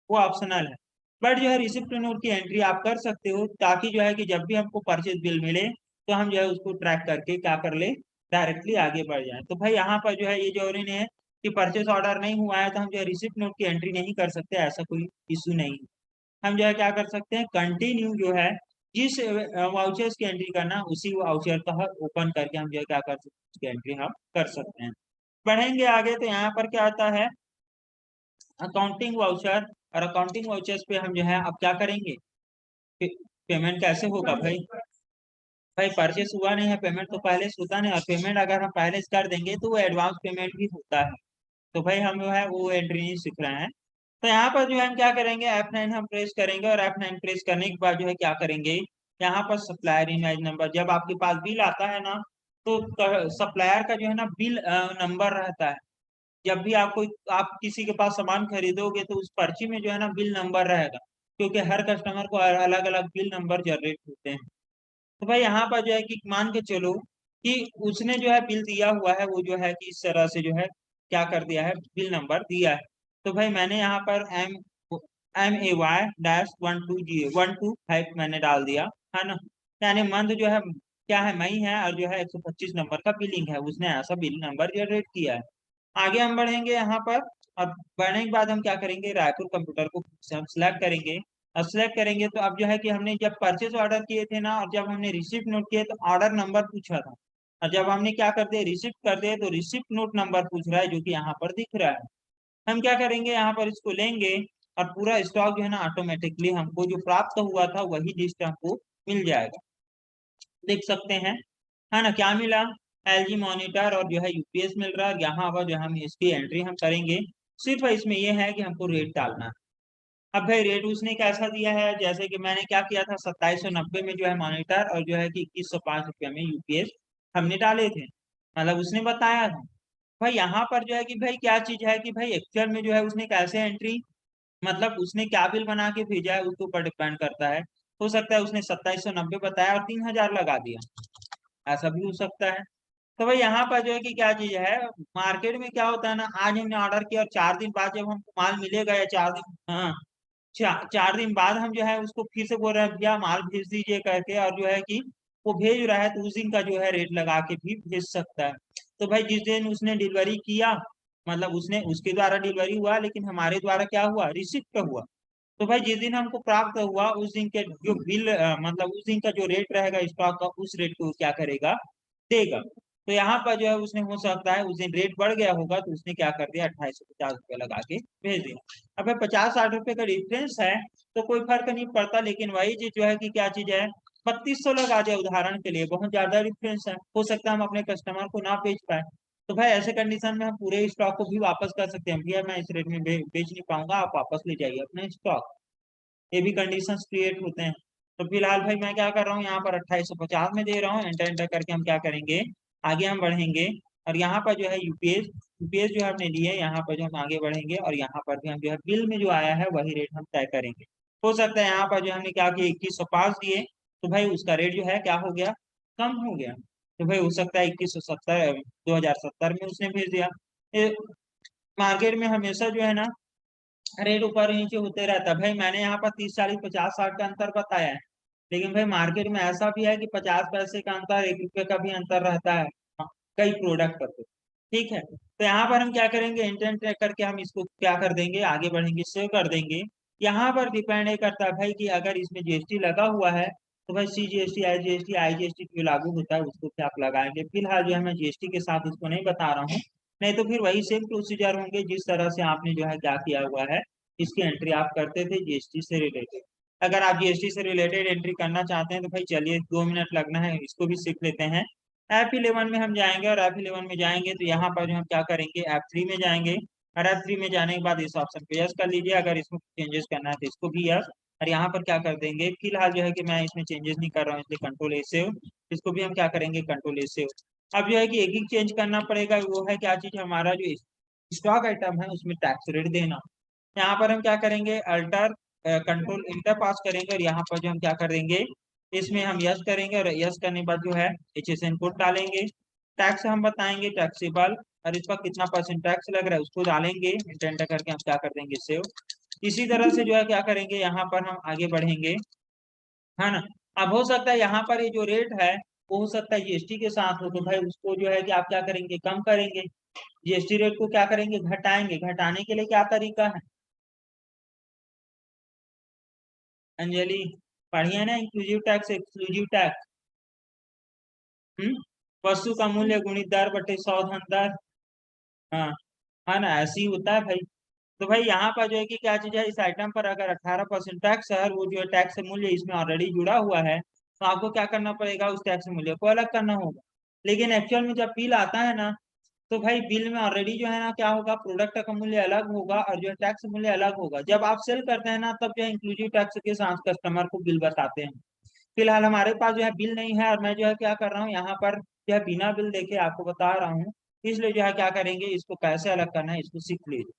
वो ऑप्शनल है। बट जो है रिसिप्ट नोट की एंट्री आप कर सकते हो, ताकि जो है कि जब भी हमको परचेज बिल मिले तो हम जो है उसको ट्रैक करके क्या कर ले, डायरेक्टली आगे बढ़ जाए। तो भाई यहाँ पर जो है ये जरूरी नहीं है कि परचेज ऑर्डर नहीं हुआ है तो हम जो है रिसिप्ट नोट की एंट्री नहीं कर सकते, ऐसा कोई इशू नहीं है। हम जो है क्या कर सकते हैं, कंटिन्यू जो है जिस वाउचर्स की एंट्री करना उसी वाउचर का ओपन करके हम जो है क्या कर सकते हैं, उसकी एंट्री हम कर सकते हैं। बढ़ेंगे आगे तो यहाँ पर क्या आता है, अकाउंटिंग वाउचर। और अकाउंटिंग वाउचर्स पे हम जो है अब क्या करेंगे, पेमेंट कैसे होगा भाई, भाई परचेस हुआ नहीं है, पेमेंट तो पहले से होता नहीं, और पेमेंट अगर हम पहले से कर देंगे तो वो एडवांस पेमेंट भी होता है। तो भाई हम जो है वो एंट्री नहीं सीख रहे हैं। तो यहाँ पर जो है हम क्या करेंगे, F9 हम प्रेस करेंगे, और F9 प्रेस करने के बाद जो है क्या करेंगे, यहाँ पर सप्लायर इनवाइस नंबर, जब आपके पास बिल आता है ना तो सप्लायर का जो है ना बिल नंबर रहता है। जब भी आप किसी के पास सामान खरीदोगे तो उस पर्ची में जो है ना बिल नंबर रहेगा, क्योंकि हर कस्टमर को अलग अलग बिल नंबर जनरेट होते हैं। तो भाई यहाँ पर जो है कि मान के चलो कि उसने जो है बिल दिया हुआ है, वो जो है कि इस तरह से जो है क्या कर दिया है, बिल नंबर दिया है। तो भाई मैंने यहाँ पर MAY-12G 125 मैंने डाल दिया, है ना। यानी मंथ जो है क्या है, मई है, और जो है 125 नंबर का बिलिंग है, उसने ऐसा बिल नंबर जनरेट किया है। आगे हम बढ़ेंगे यहाँ पर। अब बढ़ने के बाद हम क्या करेंगे, रायपुर कंप्यूटर को हम सिलेक्ट करेंगे। और सिलेक्ट करेंगे तो अब जो है कि हमने जब परचेज ऑर्डर किए थे ना, और जब हमने रिसिप्ट नोट किए तो ऑर्डर नंबर पूछा था, और जब हमने क्या कर दिया, रिसिप्ट कर दिए, तो रिसिप्ट नोट नंबर पूछ रहा है, जो कि यहाँ पर दिख रहा है। हम क्या करेंगे, यहाँ पर इसको लेंगे, और पूरा स्टॉक जो है ना ऑटोमेटिकली हमको जो प्राप्त हुआ था वही लिस्ट हमको मिल जाएगा। देख सकते हैं, है ना, क्या मिला, LG मॉनिटर और जो है यूपीएस मिल रहा है। यहाँ पर जो हम इसकी एंट्री हम करेंगे, सिर्फ इसमें यह है कि हमको रेट डालना है। अब भाई रेट उसने कैसा दिया है, जैसे कि मैंने क्या किया था, 2790 में जो है मॉनिटर, और जो है कि 2105 रुपये में यूपीएस हमने डाले थे, मतलब उसने बताया था। भाई यहाँ पर जो है कि भाई क्या चीज है कि भाई एक्चुअल में जो है उसने कैसे एंट्री, मतलब उसने क्या बिल बना के भेजा है उसके ऊपर डिपेंड करता है। हो सकता है उसने 2790 बताया और 3000 लगा दिया, ऐसा भी हो सकता है। तो भाई यहाँ पर जो है कि क्या चीज है, मार्केट में क्या होता है ना, आज हमने ऑर्डर किया और 4 दिन बाद जब हमको माल मिलेगा, या 4 दिन, हाँ, 4 दिन बाद हम जो है उसको फिर से बोल रहे हैं भैया माल भेज दीजिए करके, और जो है कि वो भेज रहा है, तो उस दिन का जो है रेट लगा के भी भेज सकता है। तो भाई जिस दिन उसने डिलीवरी किया, मतलब उसने उसके द्वारा डिलीवरी हुआ, लेकिन हमारे द्वारा क्या हुआ, रिसिप्ट पे हुआ। तो भाई जिस दिन हमको प्राप्त हुआ उस दिन के जो बिल मतलब उस दिन का जो रेट रहेगा स्टॉक का, उस रेट को क्या करेगा, देगा। तो यहाँ पर जो है उसने, हो सकता है उस दिन रेट बढ़ गया होगा, तो उसने क्या कर दिया, 2850 रुपये लगा के भेज दिया। अब भाई 50-60 रुपये का डिफरेंस है, तो कोई फर्क नहीं पड़ता, लेकिन वही चीज जो है कि क्या चीज है, 3200 लगा दिया उदाहरण के लिए, बहुत ज्यादा डिफरेंस है, हो सकता है हम अपने कस्टमर को ना बेच पाए। तो भाई ऐसे कंडीशन में हम पूरे स्टॉक को भी वापस कर सकते हैं, भैया मैं इस रेट में बेच नहीं पाऊंगा, आप वापस ले जाइए अपना स्टॉक। ये भी कंडीशंस क्रिएट होते हैं। तो फिलहाल भाई मैं क्या कर रहा हूँ, यहाँ पर 2850 में दे रहा हूँ, एंटर एंटर करके हम क्या करेंगे, आगे हम बढ़ेंगे। और यहाँ पर जो है यूपीएस यूपीएस जो हमने लिए, यहाँ पर जो हम आगे बढ़ेंगे, और यहाँ पर भी हम जो है बिल में जो आया है वही रेट हम तय करेंगे। हो सकता है यहाँ पर जो हमने क्या किया, 2105 दिए, तो भाई उसका रेट जो है क्या हो गया, कम हो गया। तो भाई हो सकता है 2170, 2070 में उसने भेज दिया। मार्केट में हमेशा जो है ना रेट ऊपर नीचे होते रहता है। भाई मैंने यहाँ पर 30 40 50 60 का अंतर बताया है, लेकिन भाई मार्केट में ऐसा भी है कि 50 पैसे का अंतर, 1 रुपए का भी अंतर रहता है, हाँ, कई प्रोडक्ट पर। तो ठीक है, तो यहाँ पर हम क्या करेंगे, इंटेंट करके हम इसको क्या कर देंगे, आगे बढ़ेंगे, सेव कर देंगे। यहाँ पर डिपेंड ये करता है भाई कि अगर इसमें जीएसटी लगा हुआ है, तो भाई CGST IGST जो लागू होता है उसको क्या आप लगाएंगे। फिलहाल जो है मैं जीएसटी के साथ इसको नहीं बता रहा हूँ, नहीं तो फिर वही सेम प्रोसीजर होंगे जिस तरह से आपने जो है क्या किया हुआ है, इसकी एंट्री आप करते थे जीएसटी से रिलेटेड। अगर आप जीएसटी से रिलेटेड एंट्री करना चाहते हैं तो भाई चलिए 2 मिनट लगना है, इसको भी सीख लेते हैं। F11 में हम जाएंगे, और F11 में जाएंगे तो यहाँ पर जो हम क्या करेंगे, F3 में जाएंगे, और F3 में जाने के बाद इस ऑप्शन पे यस कर लीजिए, अगर इसमें चेंजेस करना है तो इसको भी यस। और यहाँ पर क्या कर देंगे, फिलहाल जो है कि मैं इसमें चेंजेस नहीं कर रहा हूँ, इसलिए कंट्रोल A सेव, इसको भी हम क्या करेंगे, कंट्रोल A सेव। अब जो है कि एक ही चेंज करना पड़ेगा, वो है क्या चीज, हमारा जो स्टॉक आइटम है उसमें टैक्स रेट देना। यहाँ पर हम क्या करेंगे, अल्टर कंट्रोल इंटर पास करेंगे, और यहाँ पर जो हम क्या कर देंगे, इसमें हम यस करेंगे, और यस करने के बाद जो है HSN कोड डालेंगे। टैक्स हम बताएंगे टैक्सेबल, और इस पर कितना परसेंट टैक्स लग रहा है उसको डालेंगे, इंटर करके हम क्या कर देंगे, सेव। इसी तरह से जो है क्या करेंगे, यहाँ पर हम आगे बढ़ेंगे, है ना। अब हो सकता है यहाँ पर ये जो रेट है वो हो सकता है जीएसटी के साथ हो, तो भाई उसको जो है कि आप क्या करेंगे, कम करेंगे, जीएसटी रेट को क्या करेंगे, घटाएंगे। घटाने के लिए क्या तरीका है, अंजलि, पढ़िए ना, इंक्लूसिव टैक्स एक्सक्लूसिव टैक्स। वस्तु का मूल्य गुणित दर बटे 100 धन दर। हाँ, है ना, ऐसे ही होता है भाई। तो भाई यहाँ पर जो है कि क्या चीज है, इस आइटम पर अगर 18% टैक्स है, और वो जो है टैक्स मूल्य इसमें ऑलरेडी जुड़ा हुआ है, तो आपको क्या करना पड़ेगा, उस टैक्स मूल्य को अलग करना होगा। लेकिन एक्चुअल में जब बिल आता है ना, तो भाई बिल में ऑलरेडी जो है ना क्या होगा, प्रोडक्ट का मूल्य अलग होगा, और जो है टैक्स मूल्य अलग होगा। जब आप सेल करते हैं ना, तब जो है इंक्लूसिव टैक्स के साथ कस्टमर को बिल बताते हैं। फिलहाल हमारे पास जो है बिल नहीं है, और मैं जो है क्या कर रहा हूँ यहाँ पर जो है बिना बिल देखे आपको बता रहा हूँ, इसलिए जो है क्या करेंगे, इसको कैसे अलग करना है इसको सीख लीजिए।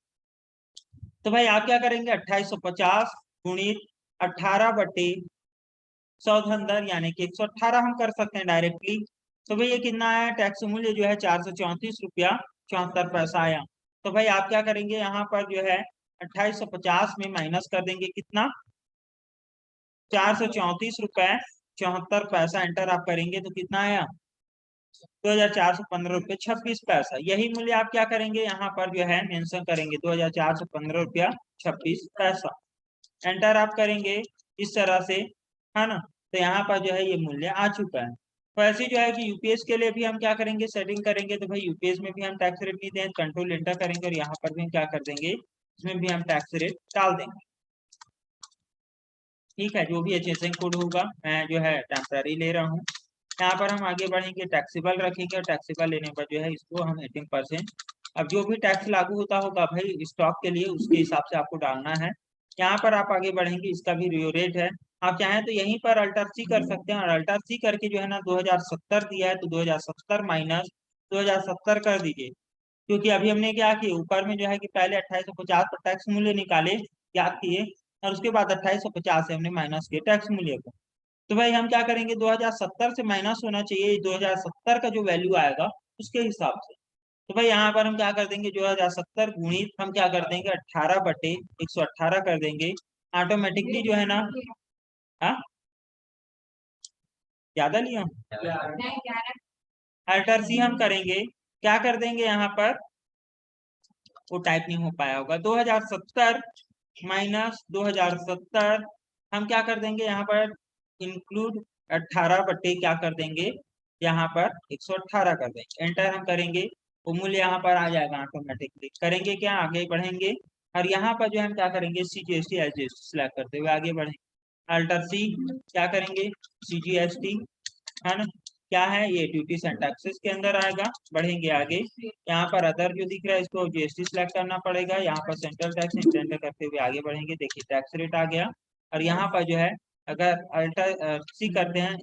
तो भाई आप क्या करेंगे, 2850 गुणित 18/100 यानी कि 118 हम कर सकते हैं डायरेक्टली। तो भाई ये कितना आया, टैक्स मूल्य जो है 434 रुपया 74 पैसा आया। तो भाई आप क्या करेंगे, यहाँ पर जो है 2850 में माइनस कर देंगे कितना, 434 रुपये 74 पैसा, एंटर आप करेंगे तो कितना आया, 2415 रुपये 26 पैसा। यही मूल्य आप क्या करेंगे, यहाँ पर जो है मेंशन करेंगे 2415 रुपया 26 पैसा, एंटर आप करेंगे इस तरह से, है ना। तो यहाँ पर जो है ये मूल्य आ चुका है। तो ऐसे जो है कि यूपीएस के लिए भी हम क्या करेंगे, सेटिंग करेंगे। तो भाई यूपीएस में भी हम टैक्स रेट नहीं देंगे, कंट्रोल एंटर करेंगे और यहाँ पर भी हम क्या कर देंगे, इसमें भी हम टैक्स रेट डाल देंगे। ठीक है, जो भी एचएसएन कोड होगा मैं जो है टेम्पररी ले रहा हूँ। यहाँ पर हम आगे बढ़ेंगे, टैक्सेबल रखेंगे और टैक्सेबल लेने पर जो है इसको हम 18%, अब जो भी टैक्स लागू होता होगा भाई स्टॉक के लिए उसके हिसाब से आपको डालना है। यहाँ पर आप आगे बढ़ेंगे, इसका भी रियो रेट है। आप चाहें तो यहीं पर अल्टर सी कर सकते हैं और अल्टर सी करके जो है ना 2070 दिया है तो 2070 माइनस 2070 कर दीजिए। क्योंकि अभी हमने क्या किया, ऊपर में जो है कि पहले 2850 पर टैक्स मूल्य निकाले, याद किए, और उसके बाद 2850 से हमने माइनस किया टैक्स मूल्य को। तो भाई हम क्या करेंगे, 2070 से माइनस होना चाहिए 2070 का जो वैल्यू आएगा उसके हिसाब से। तो भाई यहाँ पर हम क्या कर देंगे, 2070 गुणित हम क्या कर देंगे 18/118 कर देंगे, ऑटोमेटिकली जो है ना। हाँ, ज्यादा लिया अल्टर सी हम करेंगे, क्या कर देंगे यहाँ पर, वो टाइप नहीं हो पाया होगा, 2070 माइनस 2070 हम क्या कर देंगे यहाँ पर, इंक्लूड 18 क्या कर देंगे, यहाँ पर 118 कर देंगे, एंटर हम करेंगे, वो मूल्य यहाँ पर आ जाएगा ऑटोमेटिकली। करेंगे क्या, आगे बढ़ेंगे और यहाँ पर जो हम क्या करेंगे, CGST एसजीएसटी सिलेक्ट करते हुए आगे बढ़ेंगे, अल्टर सी क्या करेंगे, CGST, है ना, क्या है ये, ड्यूटीज एंड टैक्सेस के अंदर आएगा। बढ़ेंगे आगे, यहाँ पर अदर जो दिख रहा है इसको जीएसटी सिलेक्ट करना पड़ेगा, यहाँ पर सेंट्रल टैक्स इंटर करते हुए आगे बढ़ेंगे, देखिए टैक्स रेट आ गया। और यहाँ पर जो है अगर अल्टर सी करते हैं,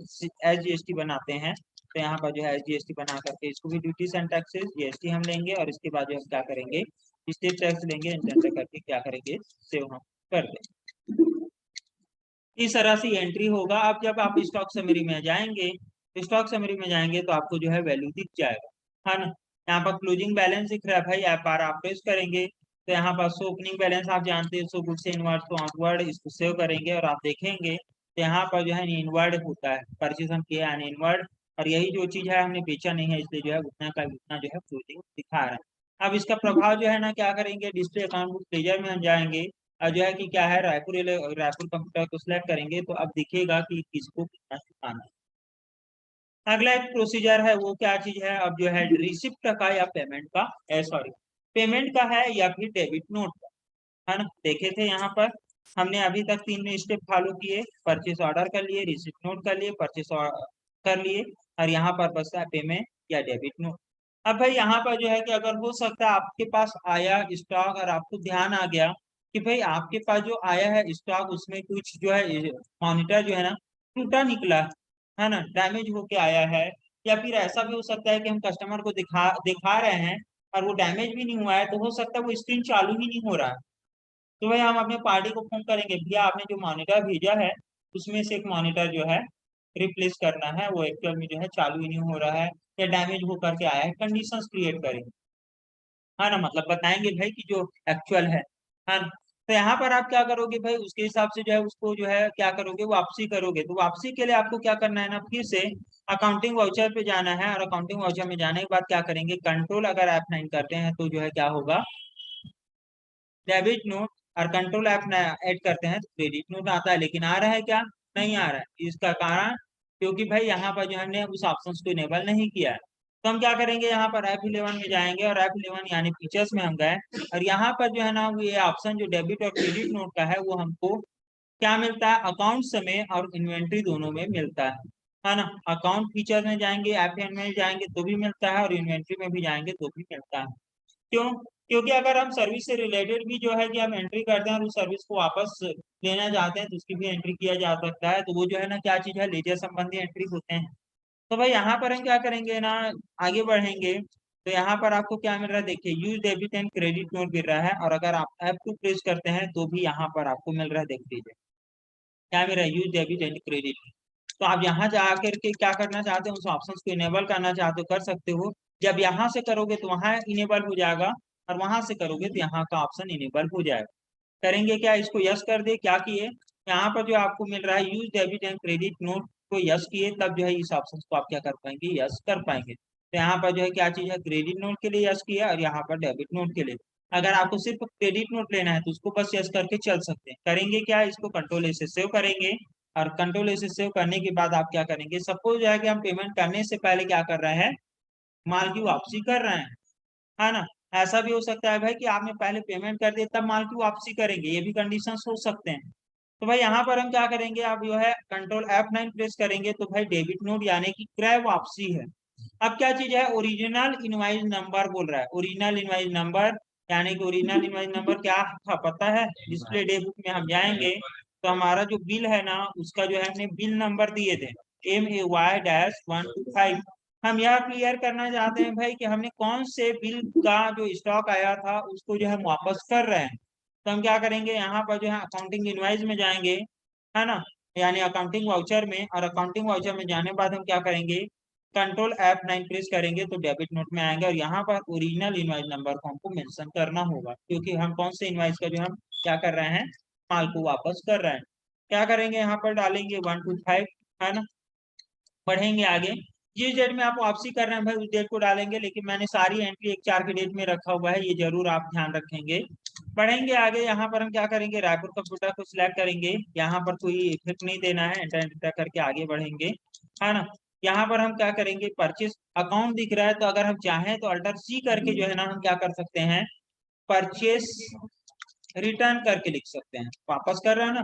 SGST बनाते हैं, तो यहाँ पर जो है SGST बना करके इसको भी ड्यूटीज एंड टैक्सेस GST हम लेंगे और इसके बाद जो हम क्या करेंगे, स्टेट टैक्स लेंगे, इंटर करके क्या करेंगे, सेव हम कर देंगे। इस तरह से एंट्री होगा। अब जब आप स्टॉक समरी में जाएंगे, स्टॉक समरी में जाएंगे तो आपको जो है वैल्यू दिख जाएगा, है ना। यहाँ पर क्लोजिंग बैलेंस दिख रहा है भाई, आप प्रेस करेंगे तो यहाँ पर सो ओपनिंग बैलेंस आप जानते हैं, सो गुड से इनवर्ड तो आउटवर्ड, इसको सेव करेंगे और आप देखेंगे तो यहाँ पर जो है इनवर्ड होता है, परचेज हम किया है इनवर्ड, और यही जो चीज है हमने बेचा नहीं है, इसलिए जो है उतना का उतना जो है क्लोजिंग दिखा रहा है। अब इसका प्रभाव जो है ना क्या करेंगे, डिस्प्ले अकाउंट बुक लेजर में हम जाएंगे और जो है कि क्या है, रायपुर कंप्यूटर को सिलेक्ट करेंगे तो अब दिखेगा कि किसको कितना चुकाना है। अगला एक प्रोसीजर है, वो क्या चीज है, अब जो है रिसिप्ट का या पेमेंट का, सॉरी पेमेंट का है या फिर डेबिट नोट का, है ना। देखे थे यहाँ पर हमने अभी तक 3 स्टेप फॉलो किए, परचेस ऑर्डर कर लिए, रिसिप्ट नोट कर लिए, परचेस कर लिए, और यहाँ पर बचता है पेमेंट या डेबिट नोट। अब भाई यहाँ पर जो है कि अगर हो सकता है आपके पास आया स्टॉक और आपको ध्यान आ गया कि भाई आपके पास जो आया है स्टॉक उसमें कुछ जो है मॉनिटर जो है ना टूटा निकला है ना, डैमेज होके आया है, या फिर ऐसा भी हो सकता है कि हम कस्टमर को दिखा रहे हैं और वो डैमेज भी नहीं हुआ है, तो हो सकता है वो स्क्रीन चालू ही नहीं हो रहा है। तो भाई हम अपने पार्टी को फोन करेंगे, भैया आपने जो मॉनिटर भेजा है उसमें से एक मॉनिटर जो है रिप्लेस करना है, वो एक्चुअल में जो है चालू ही नहीं हो रहा है या डैमेज होकर के आया है, कंडीशंस क्रिएट करेंगे, है ना, मतलब बताएंगे भाई कि जो एक्चुअल है ना। तो यहाँ पर आप क्या करोगे भाई, उसके हिसाब से जो है उसको जो है क्या करोगे, वापसी करोगे। तो वापसी के लिए आपको क्या करना है ना, फिर से अकाउंटिंग वाउचर पे जाना है और अकाउंटिंग वाउचर में जाने के बाद क्या करेंगे, कंट्रोल अगर F9 करते हैं तो जो है क्या होगा, डेबिट नोट, और कंट्रोल ऐड करते हैं तो क्रेडिट नोट आता है, लेकिन आ रहा है क्या, नहीं आ रहा है। इसका कारण क्योंकि भाई यहाँ पर जो हमने उस ऑप्शन को इनेबल नहीं किया है। तो हम क्या करेंगे, यहाँ पर F11 में जाएंगे और F11 यानी फीचर्स में हम गए, और यहाँ पर जो है ना ये ऑप्शन जो डेबिट और क्रेडिट नोट का है वो हमको क्या मिलता है, अकाउंट में और इन्वेंट्री दोनों में मिलता है ना। अकाउंट फीचर में जाएंगे, F1 में जाएंगे तो भी मिलता है और इन्वेंट्री में भी जाएंगे तो भी मिलता है। क्यों, क्योंकि अगर हम सर्विस से रिलेटेड भी जो है कि हम एंट्री करते हैं और उस सर्विस को वापस लेना चाहते हैं तो उसकी भी एंट्री किया जा सकता है, तो वो जो है ना क्या चीज है, लेजर संबंधी एंट्री होते हैं। तो भाई यहाँ पर हम क्या करेंगे ना, आगे बढ़ेंगे तो यहाँ पर आपको क्या मिल रहा है, देखिए use debit and credit note मिल रहा है, और अगर आप F2 प्रेस करते हैं तो भी यहाँ पर आपको मिल रहा है, देख लीजिए क्या मिल रहा है, यूज डेबिट एंड क्रेडिट। तो आप यहाँ जा करके क्या करना चाहते हो, उस ऑप्शन को इनेबल करना चाहते हो कर सकते हो। जब यहाँ से करोगे तो वहाँ इनेबल हो जाएगा, और वहां से करोगे तो यहाँ का ऑप्शन इनेबल हो जाएगा। करेंगे क्या, इसको यस कर दे, क्या किए, यहाँ पर जो आपको मिल रहा है use debit and credit note को यस किए, तब जो है इस ऑप्शन को आप क्या कर पाएंगे, यस कर पाएंगे। तो यहाँ पर जो है क्या चीज है, क्रेडिट नोट के लिए यस किया, और यहाँ पर डेबिट नोट के लिए। अगर आपको सिर्फ क्रेडिट नोट लेना है तो उसको बस यस करके चल सकते हैं। करेंगे क्या, इसको कंट्रोल ए से सेव करेंगे, और कंट्रोल ए से सेव करने के बाद आप क्या करेंगे, सपोज जो है कि हम पेमेंट करने से पहले क्या कर रहे हैं, माल की वापसी कर रहे हैं, है ना। ऐसा भी हो सकता है भाई कि आपने पहले पेमेंट कर दिया तब माल की वापसी करेंगे, ये भी कंडीशन हो सकते हैं। तो भाई यहाँ पर हम क्या करेंगे, आप जो है कंट्रोल F9 प्रेस करेंगे तो भाई डेबिट नोट यानी कि क्रय वापसी है। अब क्या चीज है, ओरिजिनल इनवाइस नंबर बोल रहा है, ओरिजिनल इनवाइस नंबर, यानी कि ओरिजिनल इनवाइस नंबर क्या था पता है, डिस्प्ले डे बुक में हम जाएंगे तो हमारा जो बिल है ना उसका जो है हमने बिल नंबर दिए थे MAY-125। हम यह क्लियर करना चाहते हैं भाई कि हमने कौन से बिल का जो स्टॉक आया था उसको जो है हम वापस कर रहे हैं। तो हम क्या करेंगे, यहाँ पर जो है अकाउंटिंग इनवाइस में जाएंगे, है ना, यानी अकाउंटिंग वाउचर में, और अकाउंटिंग वाउचर में जाने बाद हम क्या करेंगे, कंट्रोल F9 प्रेस करेंगे तो डेबिट नोट में आएंगे, और यहाँ पर ओरिजिनल इनवाइस नंबर को हमको मेंशन करना होगा, क्योंकि हम कौन से इनवाइस का जो हम क्या कर रहे हैं, माल को वापस कर रहे हैं। क्या करेंगे, यहाँ पर डालेंगे 125, है ना, बढ़ेंगे आगे, जिस डेट में आप वापसी कर रहे हैं भाई उस डेट को डालेंगे, लेकिन मैंने सारी एंट्री 1/4 के डेट में रखा हुआ है, ये जरूर आप ध्यान रखेंगे। बढ़ेंगे आगे, यहाँ पर हम क्या करेंगे, रायपुर कंप्यूटर को सिलेक्ट करेंगे, यहाँ पर कोई इफेक्ट नहीं देना है, एंटर एंटर करके आगे बढ़ेंगे, है ना। यहाँ पर हम क्या करेंगे, परचेस अकाउंट दिख रहा है, तो अगर हम चाहें तो अल्टर C करके जो है ना हम क्या कर सकते हैं, परचेस रिटर्न करके लिख सकते हैं, वापस कर रहे हैं ना,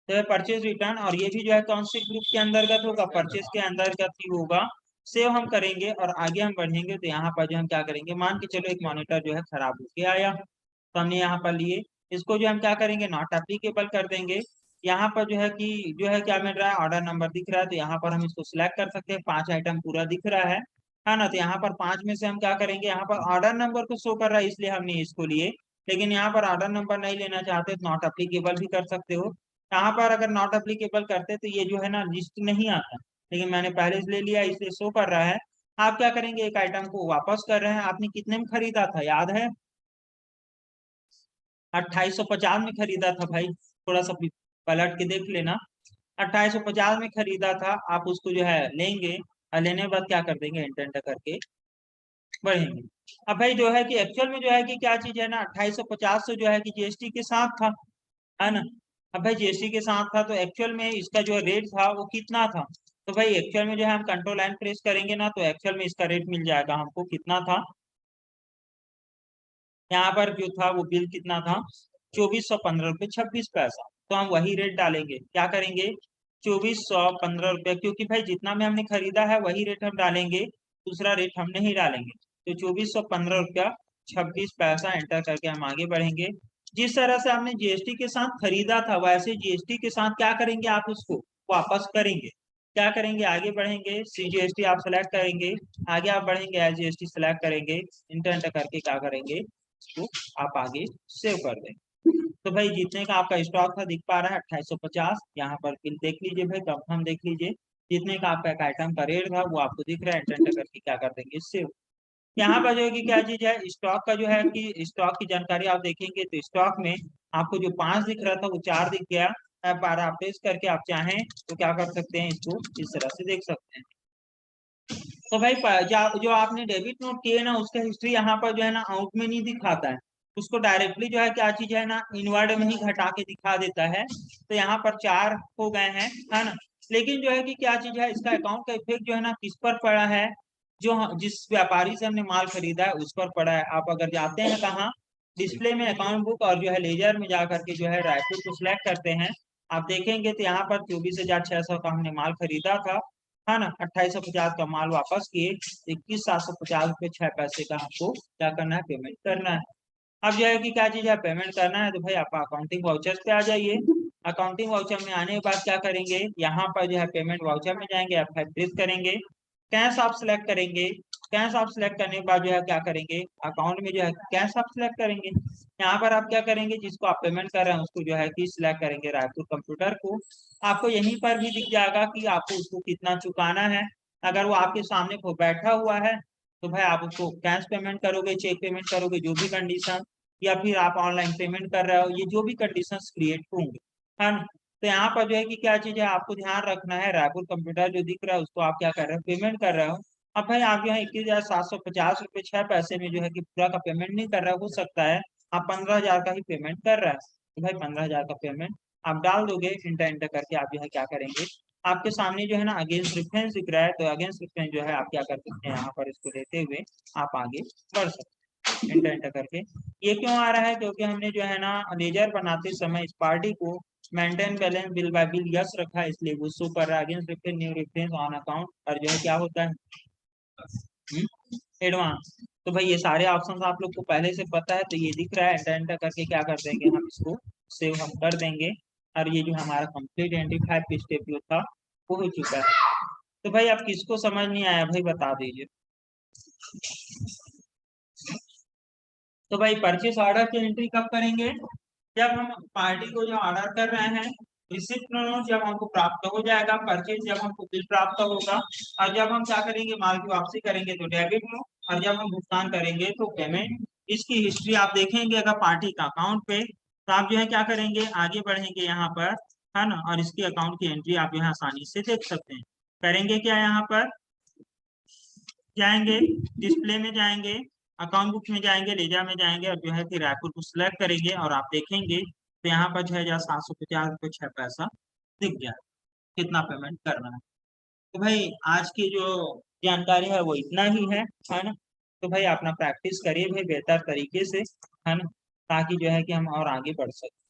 तो है परचेज रिटर्न, और ये भी जो है कौन से ग्रुप के अंतर्गत होगा, परचेज के अंतर्गत ही होगा। सेव हम करेंगे और आगे हम बढ़ेंगे, तो यहाँ पर जो हम क्या करेंगे, मान के चलो एक मॉनिटर जो है खराब होके आया, तो हमने यहाँ पर लिए, इसको जो हम क्या करेंगे, नॉट एप्लीकेबल कर देंगे। यहाँ पर जो है कि जो है क्या मिल रहा है, ऑर्डर नंबर दिख रहा है, तो यहाँ पर हम इसको सिलेक्ट कर सकते हैं, 5 आइटम पूरा दिख रहा है ना। तो यहाँ पर 5 में से हम क्या करेंगे, यहाँ पर ऑर्डर नंबर को शो कर रहा है इसलिए हमने इसको लिए, लेकिन यहाँ पर ऑर्डर नंबर नहीं लेना चाहते तो नॉट अप्लीकेबल भी कर सकते हो। यहाँ पर अगर नॉट अप्लीकेबल करते तो ये जो है ना लिस्ट नहीं आता, लेकिन मैंने पहले से ले लिया इसलिए शो कर रहा है। आप क्या करेंगे, एक आइटम को वापस कर रहे हैं, आपने कितने में खरीदा था याद है, 2850 में खरीदा था भाई, थोड़ा सा पलट के देख लेना, 2850 में खरीदा था, आप उसको जो है लेंगे, और लेने के बाद क्या कर देंगे, एंटर एंटर करके बढ़ेंगे। अब भाई जो है कि एक्चुअल में जो है कि क्या चीज है ना, 2850 से जो है कि जीएसटी के साथ था, है ना। अब भाई जीएसटी के साथ था तो एक्चुअल में इसका जो रेट था वो कितना था, तो भाई एक्चुअल में जो है हम कंट्रोल एंड प्रेस करेंगे ना तो एक्चुअल में इसका रेट मिल जाएगा हमको, कितना था, यहाँ पर जो था वो बिल कितना था, 2415 रुपये 26 पैसा। तो हम वही रेट डालेंगे, क्या करेंगे, 2415 रुपये, क्योंकि भाई जितना में हमने खरीदा है वही रेट हम डालेंगे, दूसरा रेट हम नहीं डालेंगे। तो 2415 रुपया 26 पैसा एंटर करके हम आगे बढ़ेंगे। जिस तरह से आपने जीएसटी के साथ खरीदा था वैसे जीएसटी के साथ क्या करेंगे, आप उसको वापस करेंगे। क्या करेंगे, आगे बढ़ेंगे, CGST आप सेलेक्ट करेंगे, आगे आप बढ़ेंगे, SGST सेलेक्ट करेंगे, इंटर एंटर करके क्या करेंगे, इसको आप आगे सेव कर देंगे। तो भाई जितने का आपका स्टॉक था दिख पा रहा है 2850, यहाँ पर बिल देख लीजिए भाई, कंफर्म देख लीजिए, जितने का आपका एक आइटम का रेट था वो आपको दिख रहा है, एंटर एंटर करके क्या कर देंगे, सेव। यहाँ पर जो है कि क्या चीज है, स्टॉक का जो है कि स्टॉक की जानकारी आप देखेंगे तो स्टॉक में आपको जो 5 दिख रहा था वो 4 दिख गया। अब बार आप टेस्ट करके आप चाहें तो क्या कर सकते हैं, इसको इस तरह से देख सकते हैं। तो भाई जो आपने डेबिट नोट किए ना उसका हिस्ट्री यहाँ पर जो है ना आउट में नहीं दिखाता है, उसको डायरेक्टली जो है क्या चीज है ना इनवर्ड में ही घटा के दिखा देता है। तो यहाँ पर 4 हो गए हैं, है ना। लेकिन जो है कि क्या चीज है, इसका अकाउंट का इफेक्ट जो है ना किस पर पड़ा है, जो जिस व्यापारी से हमने माल खरीदा है उस पर पड़ा है। आप अगर जाते हैं कहाँ, डिस्प्ले में अकाउंट बुक, और जो है लेजर में जाकर के जो है रायपुर को सिलेक्ट करते हैं, आप देखेंगे तो यहाँ पर 24,600 का हमने माल खरीदा था, है ना। 2850 का माल वापस किए, 21,750 रुपये 6 पैसे का हमको क्या करना है, पेमेंट करना है। अब जो है कि क्या चीज है, पेमेंट करना है तो भाई आप अकाउंटिंग वाउचर पे आ जाइए। अकाउंटिंग वाउचर में आने के बाद क्या करेंगे, यहाँ पर जो है पेमेंट वाउचर में जाएंगे, F5 प्रेस करेंगे, कैश आप सिलेक्ट करेंगे। कैश आप सिलेक्ट करने के बाद जो है क्या करेंगे, अकाउंट में जो है कैश आप सिलेक्ट करेंगे। यहाँ पर आप क्या करेंगे, जिसको आप पेमेंट कर रहे हैं उसको जो है कि सिलेक्ट करेंगे, रायपुर कंप्यूटर को। आपको यहीं पर भी दिख जाएगा कि आपको उसको कितना चुकाना है। अगर वो आपके सामने को बैठा हुआ है तो भाई आप उसको कैश पेमेंट करोगे, चेक पेमेंट करोगे, जो भी कंडीशन, या फिर आप ऑनलाइन पेमेंट कर रहे हो, ये जो भी कंडीशन क्रिएट होंगे, है ना। तो यहाँ पर जो है कि क्या चीज है आपको ध्यान रखना है, रायपुर कंप्यूटर जो दिख रहा है उसको आप क्या कर रहे हो, पेमेंट कर रहे हो। अब भाई आप जो है 21,750 रुपये 6 पैसे में जो है कि पूरा का पेमेंट नहीं कर रहे हो सकता है आप 15,000 का ही पेमेंट कर रहा है। तो भाई 15,000 का पेमेंट आप डाल दोगे, इंटर इंटर करके आप जो है क्या करेंगे, आपके सामने जो है ना अगेंस्ट रेफरेंस दिख रहा है, तो अगेंस्ट रेफरेंस जो है आप क्या कर सकते हैं, यहाँ पर इसको लेते हुए आप आगे बढ़ सकते हैं इंटर इंटर करके। ये क्यों आ रहा है, क्योंकि हमने जो है ना लेजर बनाते समय इस पार्टी को maintain balance bill bye bill yes रखा है, इसलिए वो शो कर रहा है against reference new reference on account, और जो है क्या होता है एडवांस। तो भाई ये सारे ऑप्शंस आप लोग को पहले से पता है, तो ये दिख रहा है, एंटर एंटर करके क्या कर देंगे हम इसको सेव हम कर देंगे। और ये जो हमारा कंप्लीट 25 स्टेप जो था वो हो चुका है। तो भाई आप किसको समझ नहीं आया भाई बता दीजिए। तो भाई परचेस ऑर्डर की एंट्री कब करेंगे, जब हम पार्टी को जो ऑर्डर कर रहे हैं, रिसिप्ट नोट जब हमको प्राप्त हो जाएगा, परचेज जब हमको बिल प्राप्त होगा, और जब हम क्या करेंगे माल की वापसी करेंगे तो डेबिट नोट, और जब हम भुगतान करेंगे तो पेमेंट। इसकी हिस्ट्री आप देखेंगे अगर पार्टी का अकाउंट पे, तो आप जो है क्या करेंगे आगे बढ़ेंगे यहाँ पर, है ना, और इसकी अकाउंट की एंट्री आप यहाँ आसानी से देख सकते हैं। करेंगे क्या, यहाँ पर जाएंगे, डिस्प्ले में जाएंगे, अकाउंट बुक में जाएंगे, लेजा में जाएंगे, और जो है कि रायपुर को सिलेक्ट करेंगे, और आप देखेंगे तो यहाँ पर 6,750 रुपये 6 पैसा दिख गया कितना पेमेंट करना है। तो भाई आज की जो जानकारी है वो इतना ही है ना। तो भाई अपना प्रैक्टिस करिए भाई बेहतर तरीके से, है ना, ताकि जो है कि हम और आगे बढ़ सकें।